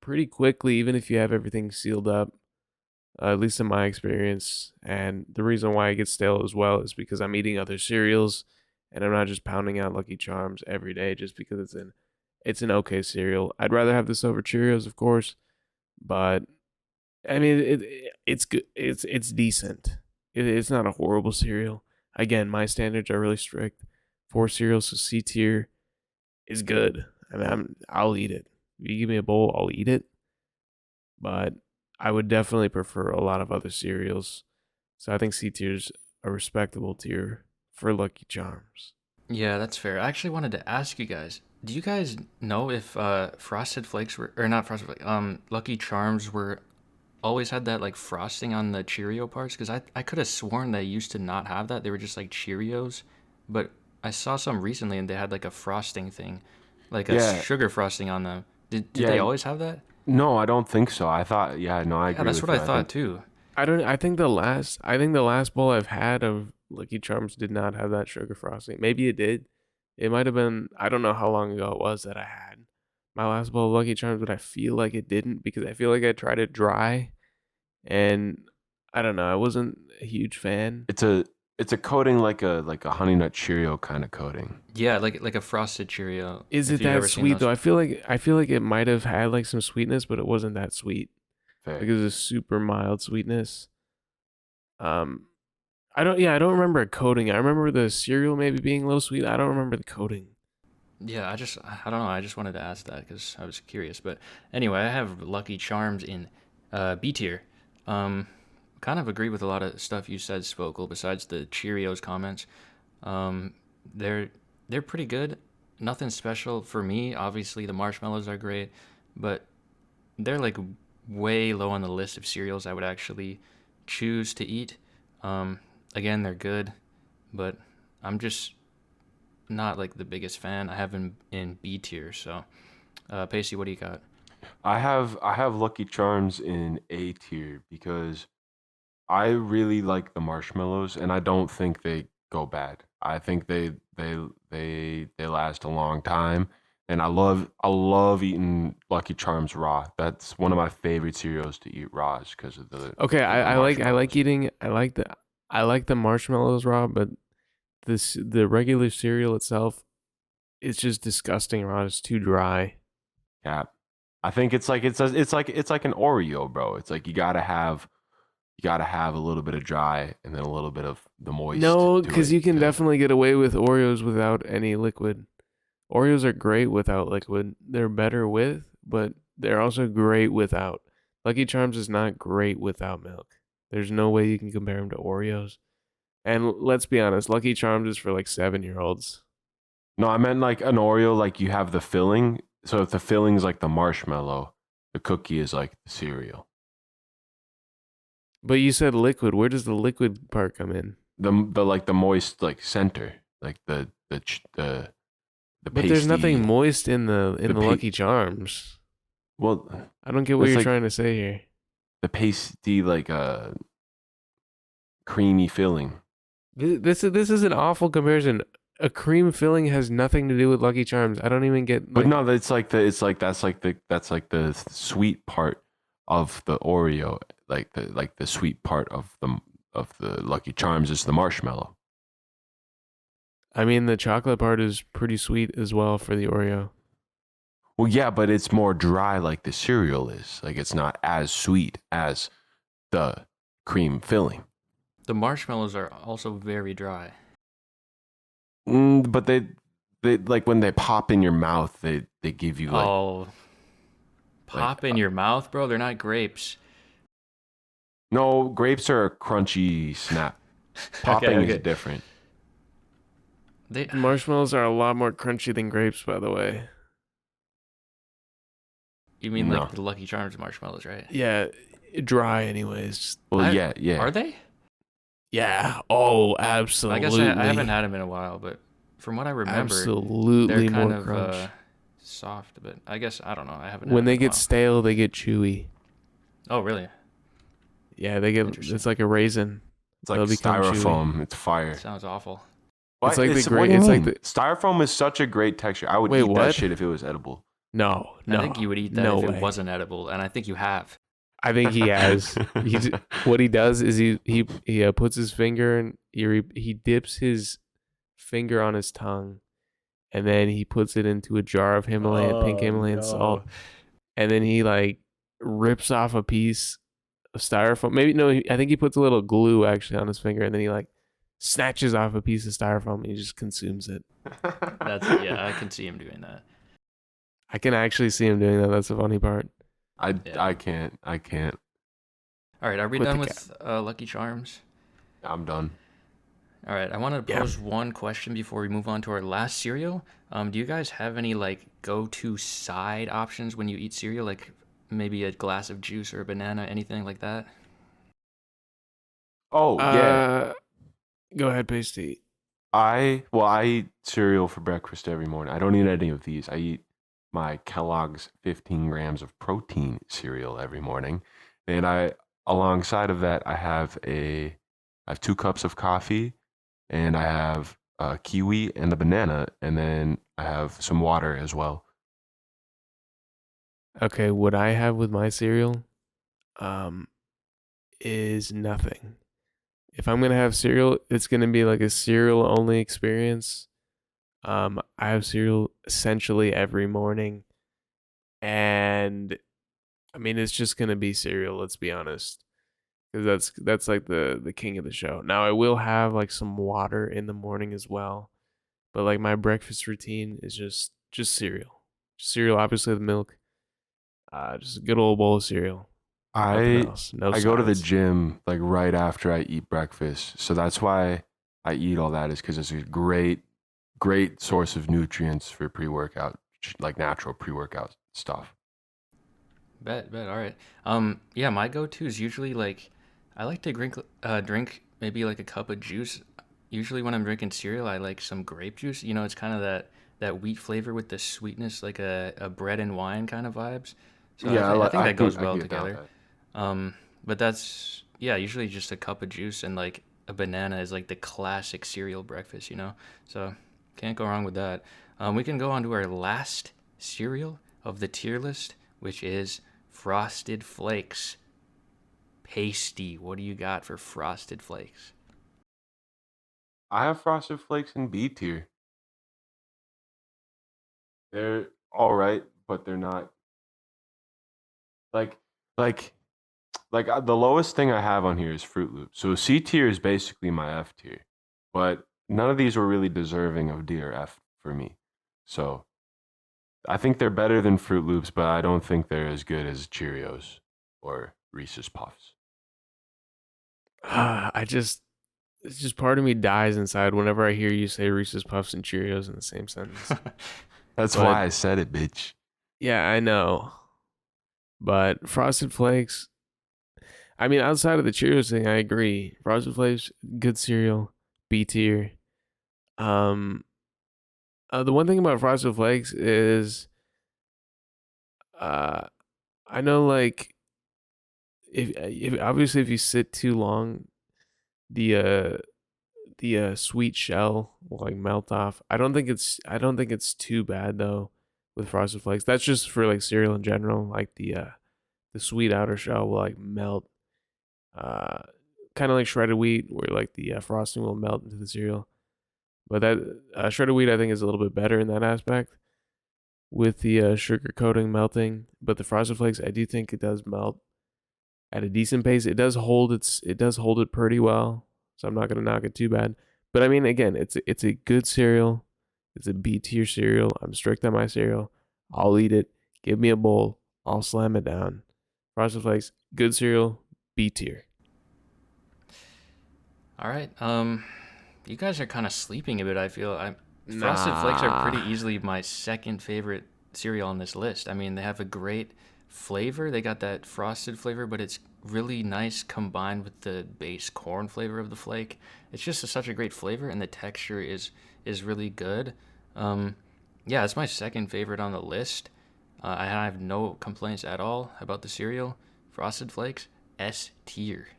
pretty quickly, even if you have everything sealed up. At least in my experience. And the reason why it gets stale as well is because I'm eating other cereals and I'm not just pounding out Lucky Charms every day just because it's an okay cereal. I'd rather have this over Cheerios, of course, but I mean it's good. It's decent. It's not a horrible cereal. Again, my standards are really strict for cereals, so C tier is good. I mean, I'll eat it. If you give me a bowl, I'll eat it. But I would definitely prefer a lot of other cereals. So I think C tier's a respectable tier for Lucky Charms. Yeah, that's fair. I actually wanted to ask you guys, do you guys know if Frosted Flakes were, or not Frosted Flakes, Lucky Charms were always had that like frosting on the Cheerio parts? Because I could have sworn they used to not have that. They were just like Cheerios. But I saw some recently and they had like a frosting thing, like a sugar frosting on them. Did they always have that? No, I don't think so. I thought, I agree. Yeah, that's with what you. I thought too. I think the last bowl I've had of Lucky Charms did not have that sugar frosting. Maybe it did. It might have been, I don't know how long ago it was that I had my last bowl of Lucky Charms, but I feel like it didn't because I feel like I tried it dry and I don't know, I wasn't a huge fan. It's a coating like a Honey Nut Cheerio kind of coating. Yeah, like a frosted Cheerio. Is if it you've that ever seen sweet those. though? I feel like it might have had like some sweetness, but it wasn't that sweet. Fair. Like it was a super mild sweetness. I don't remember a coating. I remember the cereal maybe being a little sweet. I don't remember the coating. Yeah, I don't know. I just wanted to ask that because I was curious. But anyway, I have Lucky Charms in B tier. Kind of agree with a lot of stuff you said, Spokal, besides the Cheerios comments. They're pretty good. Nothing special for me. Obviously, the marshmallows are great, but they're like way low on the list of cereals I would actually choose to eat. Again, they're good, but I'm just not like the biggest fan. I have them in B tier. So, Pasty, what do you got? I have Lucky Charms in A tier because I really like the marshmallows and I don't think they go bad. I think they last a long time, and I love eating Lucky Charms raw. That's one of my favorite cereals to eat raw is because of the Okay, I like marshmallows. eating I like the marshmallows raw, but the regular cereal itself, it's just disgusting raw. It's too dry. Yeah, I think it's like an Oreo, bro. It's like you gotta have a little bit of dry and then a little bit of the moist. No, to because it you can to- definitely get away with Oreos without any liquid. Oreos are great without liquid. They're better with, but they're also great without. Lucky Charms is not great without milk. There's no way you can compare them to Oreos. And let's be honest, Lucky Charms is for like 7-year-olds. No, I meant like an Oreo, like you have the filling. So if the filling's like the marshmallow, the cookie is like the cereal. But you said liquid. Where does the liquid part come in? The like the moist like center, like the But there's pasty. nothing moist in the Lucky Charms. Well, I don't get what it's you're like trying to say here. the pasty like creamy filling. This is an awful comparison. A cream filling has nothing to do with Lucky Charms. I don't even get. But no, that's like that's like the sweet part of the Oreo, like the sweet part of the Lucky Charms is the marshmallow. I mean, the chocolate part is pretty sweet as well for the Oreo. Well, yeah, but it's more dry, like the cereal is. Like it's not as sweet as the cream filling. The marshmallows are also very dry. But they like when they pop in your mouth, they give you like pop in your mouth, bro. They're not grapes. No, grapes are a crunchy snap. Popping is different. Marshmallows are a lot more crunchy than grapes, by the way. You mean like the Lucky Charms marshmallows, right? Yeah, dry anyways. Well, yeah. Are they? Yeah. Oh, absolutely. I guess I haven't had them in a while, but from what I remember, absolutely they're kind more of crunch. soft. But I guess I don't know. I haven't. When they get stale, they get chewy. Oh, really? Yeah, they get. It's like a raisin. It's like styrofoam. It's fire. Sounds awful. It's like the great. It's like the styrofoam is such a great texture. I would eat that shit if it was edible. No. I think you would eat that if it wasn't edible, and I think you have. I think he has. What he does is he puts his finger and he dips his finger on his tongue, and then he puts it into a jar of pink Himalayan salt, and then he like rips off a piece of styrofoam. I think he puts a little glue actually on his finger, and then he like snatches off a piece of styrofoam and he just consumes it. I can see him doing that. I can actually see him doing that. That's the funny part. I can't. All right, are we done with Lucky Charms? I'm done. All right, I want to pose one question before we move on to our last cereal. Do you guys have any like go-to side options when you eat cereal, like maybe a glass of juice or a banana, anything like that? Oh yeah. Go ahead, Pasty. I eat cereal for breakfast every morning. I don't eat any of these. I eat my Kellogg's 15 grams of protein cereal every morning. And alongside of that, I have 2 cups of coffee, and I have a kiwi and a banana, and then I have some water as well. Okay, what I have with my cereal is nothing. If I'm going to have cereal, it's going to be like a cereal only experience. I have cereal essentially every morning, and I mean it's just gonna be cereal. Let's be honest, because that's like the king of the show. Now I will have like some water in the morning as well, but like my breakfast routine is just cereal. Cereal, obviously the milk, just a good old bowl of cereal. I go to the gym like right after I eat breakfast, so that's why I eat all that, is because it's a great source of nutrients for pre-workout, like natural pre-workout stuff. Bet. All right. Yeah, my go-to is usually like I like to drink maybe like a cup of juice. Usually when I'm drinking cereal, I like some grape juice. You know, it's kind of that wheat flavor with the sweetness, like a bread and wine kind of vibes. So yeah, I think that goes well together. But that's usually just a cup of juice, and like a banana is like the classic cereal breakfast, you know. So can't go wrong with that. We can go on to our last cereal of the tier list, which is Frosted Flakes. Pasty, what do you got for Frosted Flakes? I have Frosted Flakes in B tier. They're all right, but they're not like the lowest thing I have on here is Fruit Loops. So C tier is basically my F tier, but none of these were really deserving of D or F for me. So I think they're better than Fruit Loops, but I don't think they're as good as Cheerios or Reese's Puffs. it's just part of me dies inside whenever I hear you say Reese's Puffs and Cheerios in the same sentence. That's But why I said it, bitch. yeah, I know. But Frosted Flakes, I mean, outside of the Cheerios thing, I agree. Frosted Flakes, good cereal, B tier. Um, the one thing about Frosted Flakes is, uh, I know like if obviously if you sit too long, the sweet shell will like melt off. I don't think it's too bad though with Frosted Flakes. That's just for like cereal in general. Like the sweet outer shell will like melt, uh, kind of like shredded wheat, where like the frosting will melt into the cereal. But that shredded wheat I think is a little bit better in that aspect with the sugar coating melting. But the Frosted Flakes, I do think it does melt at a decent pace. It does hold it pretty well. So I'm not gonna knock it too bad. But I mean, again, it's a good cereal. It's a B tier cereal. I'm strict on my cereal. I'll eat it. Give me a bowl. I'll slam it down. Frosted Flakes, good cereal, B tier. All right. You guys are kind of sleeping a bit. I feel Frosted Flakes are Nah. pretty easily my second favorite cereal on this list. I mean, they have a great flavor. They got that frosted flavor, but it's really nice combined with the base corn flavor of the flake. It's just such a great flavor, and the texture is really good. Um, yeah, it's my second favorite on the list. I have no complaints at all about the cereal. Frosted Flakes, S tier.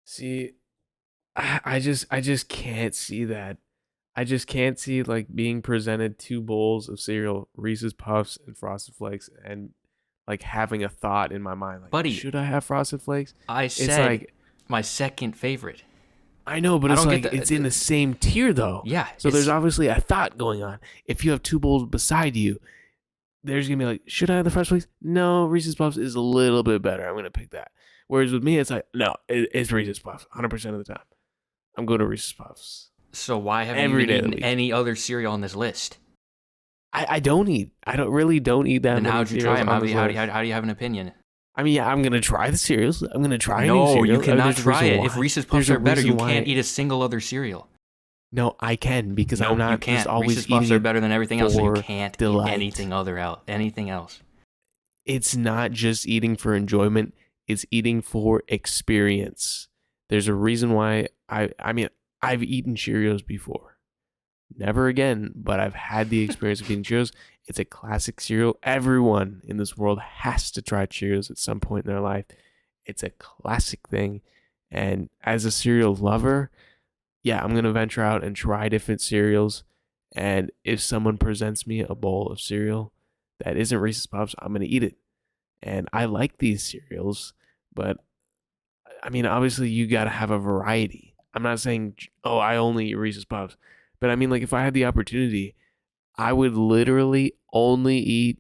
See, I just can't see that. I just can't see like being presented two bowls of cereal, Reese's Puffs and Frosted Flakes, and like having a thought in my mind like, Buddy, should I have Frosted Flakes? I It's said like my second favorite. I know, but I it's don't get like it's in the the same tier though. yeah, So there's it's obviously a thought going on. If you have two bowls beside you, there's gonna be like, should I have the Frosted Flakes? No, Reese's Puffs is a little bit better. I'm gonna pick that. Whereas with me, it's like, no, it's Reese's Puffs, 100% of the time. I'm going to Reese's Puffs so why haven't you every even day of the eaten week. any other cereal on this list? I don't eat. I don't really don't eat that Then many how'd you try cereals them? on this list. How do you have an opinion? I mean, yeah, I'm gonna try the cereals. I'm gonna try a new No, you cereal. I mean, cannot there's a try reason it. why. If Reese's There's Puffs a are better, you reason can't why. eat a single other cereal. No, I can because I'm No, you not just can't. always Reese's Puffs eating are it better than everything else, so you for can't eat delight. anything else. It's not just eating for enjoyment. It's eating for experience. There's a reason why I mean, I've eaten Cheerios before. Never again, but I've had the experience of eating Cheerios. It's a classic cereal. Everyone in this world has to try Cheerios at some point in their life. It's a classic thing. And as a cereal lover, yeah, I'm going to venture out and try different cereals. And if someone presents me a bowl of cereal that isn't Reese's Puffs, I'm going to eat it. And I like these cereals, but I mean, obviously, you got to have a variety. I'm not saying, oh, I only eat Reese's Puffs. But I mean, like, if I had the opportunity, I would literally only eat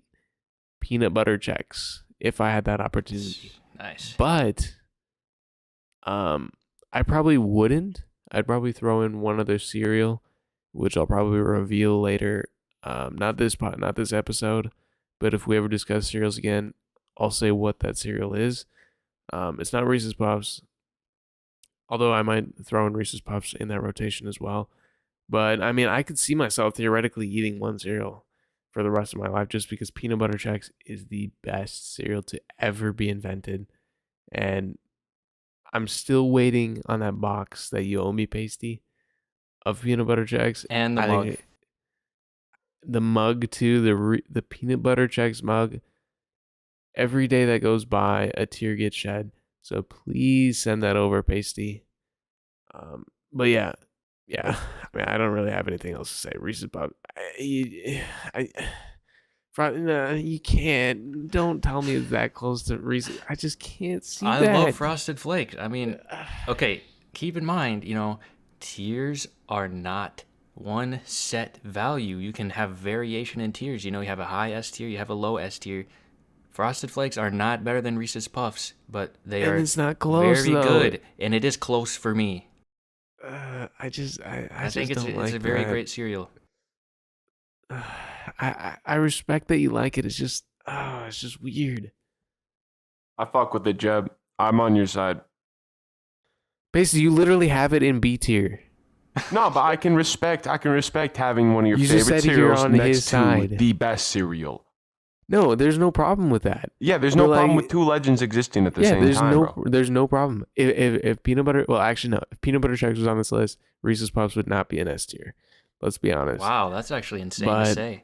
peanut butter checks if I had that opportunity. Nice. But I probably wouldn't. I'd probably throw in one other cereal, which I'll probably reveal later. Not this episode, but if we ever discuss cereals again, I'll say what that cereal is. It's not Reese's Puffs, although I might throw in Reese's Puffs in that rotation as well. But I mean, I could see myself theoretically eating one cereal for the rest of my life just because peanut butter checks is the best cereal to ever be invented. And I'm still waiting on that box that you owe me, Pasty, of peanut butter checks. And the I mug. think the mug too, the peanut butter checks mug. Every day that goes by, a tear gets shed. So please send that over, Pasty. But yeah, I mean, I don't really have anything else to say. Reese's Puffs. No, you can't. Don't tell me it's that close to Reese's. I just can't see I that. love Frosted Flakes. I mean, okay, keep in mind, tiers are not one set value. You can have variation in tiers. You have a high S tier, you have a low S tier. Frosted Flakes are not better than Reese's Puffs, but they and are it's not close, very though. good, and it is close for me. I think it's don't it's like a very that. great cereal. I respect that you like it. It's just weird. I fuck with the Jeb. I'm on your side. Basically, you literally have it in B tier. No, but I can respect having one of your You just favorite said you're cereals on his next to side. the best cereal. No, there's no problem with that. Yeah, there's But no problem like, with two legends existing at the yeah, same time, bro. there's no problem. If peanut butter, well, actually no, if peanut butter Chex was on this list, Reese's Puffs would not be an S tier. Let's be honest. Wow, that's actually insane But to say.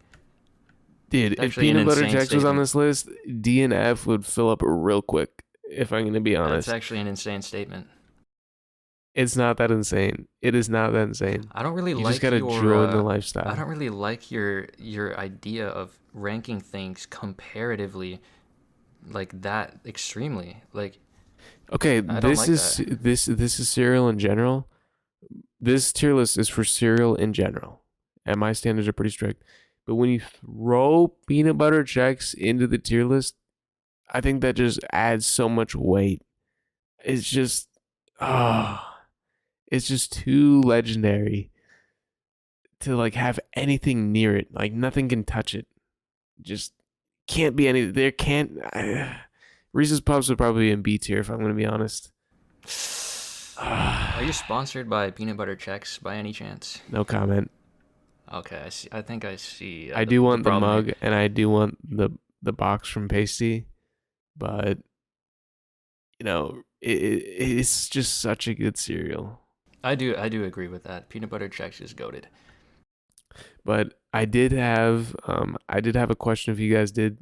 dude, It's if actually an peanut butter insane Chex was on statement. this list, D and F would fill up real quick. If I'm gonna be honest, That's actually an insane statement. it's not that insane. It is not that insane. I don't really You like just gotta your join the lifestyle. I don't really like your idea of ranking things comparatively like that extremely. Like Okay, I don't this like is that. this is cereal in general. This tier list is for cereal in general, and my standards are pretty strict. But when you throw peanut butter Chex into the tier list, I think that just adds so much weight. It's just, it's just too legendary to like have anything near it. Like nothing can touch it. Just can't be any. There can't. Reese's Puffs would probably be in B tier if I'm going to be honest. Are you sponsored by Peanut Butter Chex by any chance? No comment. Okay, I see. I think I see. I do want the problem mug here. and I do want the box from Pasty, but you know it's just such a good cereal. I do agree with that. Peanut Butter Chex is goated. But I did have a question if you guys did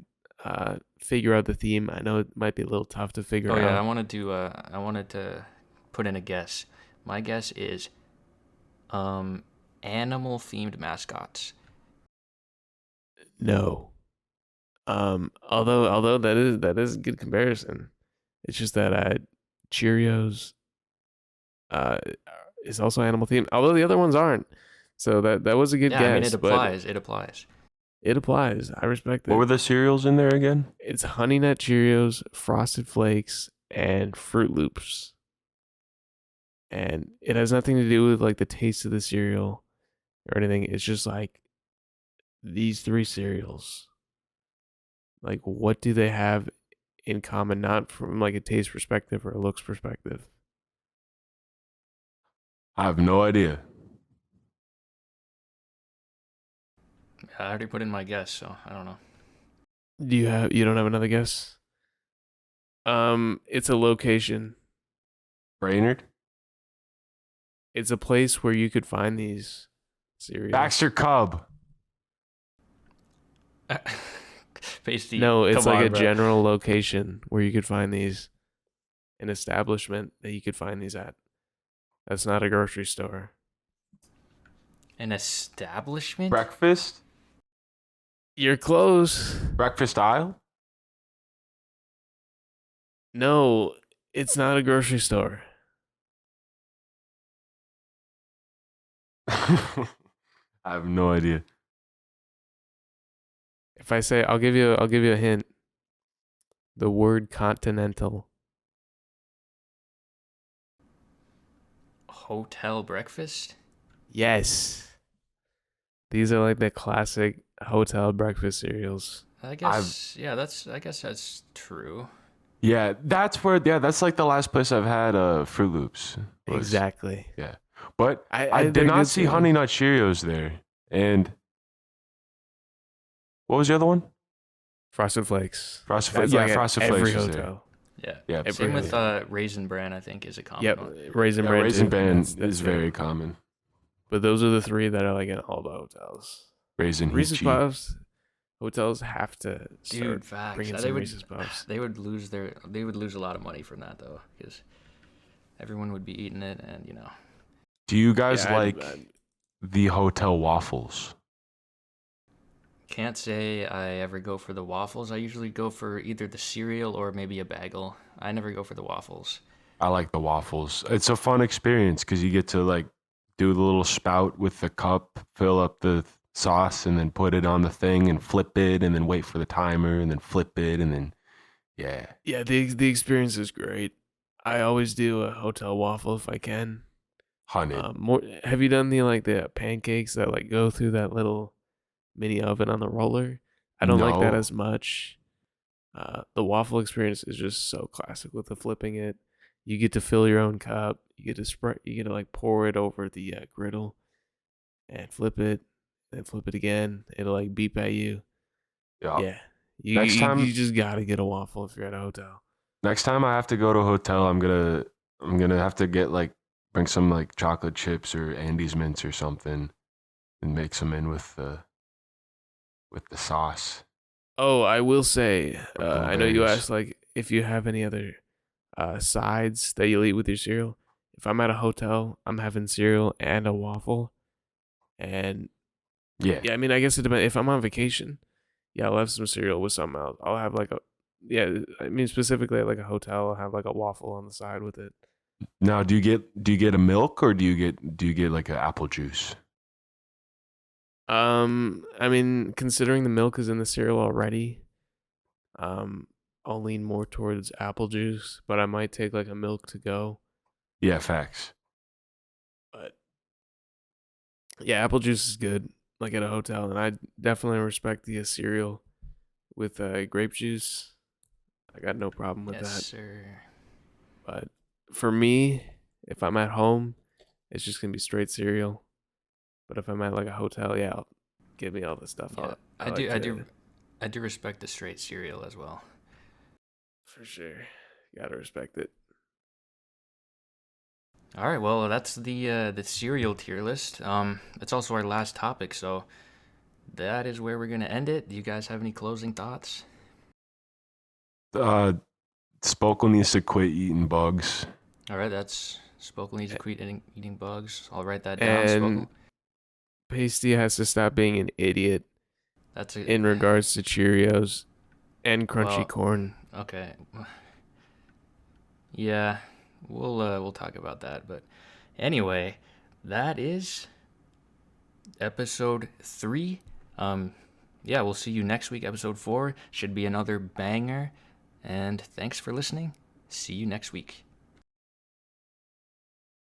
figure out the theme. I know it might be a little tough to figure Oh out. yeah, I wanted to put in a guess. My guess is animal themed mascots. No. Although that is a good comparison. It's just that Cheerios is also animal themed, although the other ones aren't. So that was a good Yeah, guess. I mean it but applies. It applies. It applies. I respect it. What were the cereals in there again? It's Honey Nut Cheerios, Frosted Flakes, and Fruit Loops. And it has nothing to do with like the taste of the cereal or anything. It's just like these three cereals. Like, what do they have in common? Not from like a taste perspective or a looks perspective. I have no idea. I already put in my guess, so I don't know. You don't have another guess? It's a location. Brainerd? It's a place where you could find these cereals. Baxter Cub. Pasty. No, it's come like on, a bro. general location where you could find these. An establishment that you could find these at. That's not a grocery store. An establishment? Breakfast? You're close. Breakfast aisle? No, it's not a grocery store. I have no idea. If I say, I'll give you a hint. The word continental. Hotel breakfast? Yes. These are like the classic hotel breakfast cereals. I guess I guess that's true. Yeah, that's like the last place I've had Fruit Loops. Exactly. Yeah. But I they're did not good see cereals. Honey Nut Cheerios there. And what was the other one? Frosted Flakes. Frosted That's Flakes. Yeah, like at Frosted every Flakes was there. hotel. Yeah. Yeah. Same with Every- Raisin Bran, I think, is a common Yep, one. Raisin Yeah, Bran. Raisin too. Bran That's is it. very common. But those are the three that are like in all the hotels. Raisin he's Reese's cheap. Puffs. Hotels have to start Dude, facts. bringing They some would, Reese's Puffs. they would lose a lot of money from that though, because everyone would be eating it, and you know. Do you guys Yeah, like the hotel waffles? Can't say I ever go for the waffles. I usually go for either the cereal or maybe a bagel. I never go for the waffles. I like the waffles. It's a fun experience because you get to like do the little spout with the cup, fill up the sauce, and then put it on the thing and flip it, and then wait for the timer, and then flip it, and then yeah. Yeah, the experience is great. I always do a hotel waffle if I can. Have you done the pancakes that like go through that little mini oven on the roller? I don't like that No. as much. The waffle experience is just so classic with the flipping it. You get to fill your own cup. You get to spread. You get to like pour it over the griddle and flip it, and flip it again. It'll like beep at you. Yeah. Yeah, you Next you, time, you just gotta get a waffle if you're at a hotel. next time I have to go to a hotel, I'm gonna have to get like bring some like chocolate chips or Andes mints or something and mix them in with the sauce. Oh, I will say, Or I know you blueberries. asked like if you have any other sides that you'll eat with your cereal. If I'm at a hotel, I'm having cereal and a waffle. And Yeah. yeah, I mean, I guess it depends. If I'm on vacation, yeah, I'll have some cereal with something else. I'll have like a, yeah, I mean, specifically at like a hotel, I'll have like a waffle on the side with it. Now, do you get a milk or do you get like an apple juice? I mean, considering the milk is in the cereal already, um, I'll lean more towards apple juice, but I might take like a milk to go. Yeah, facts. But yeah, apple juice is good, like at a hotel, and I definitely respect the cereal with grape juice. I got no problem with Yes, that. sir. But for me, if I'm at home, it's just gonna be straight cereal. But if I'm at like a hotel, yeah, give me all the stuff. Yeah, I I do, like I to, do, I do respect the straight cereal as well. for sure. Gotta respect it. All right, well, that's the cereal tier list. It's also our last topic, so that is where we're gonna end it. Do you guys have any closing thoughts? Uh, Spokal needs to quit eating bugs. All right, that's Spokal needs to quit eating bugs. I'll write that down, And Spokal. Pasty has to stop being an idiot That's it. in regards to Cheerios and crunchy Well, corn. okay. Yeah, we'll talk about that. But anyway, that is episode 3. Yeah, we'll see you next week. Episode 4 should be another banger. And thanks for listening. See you next week.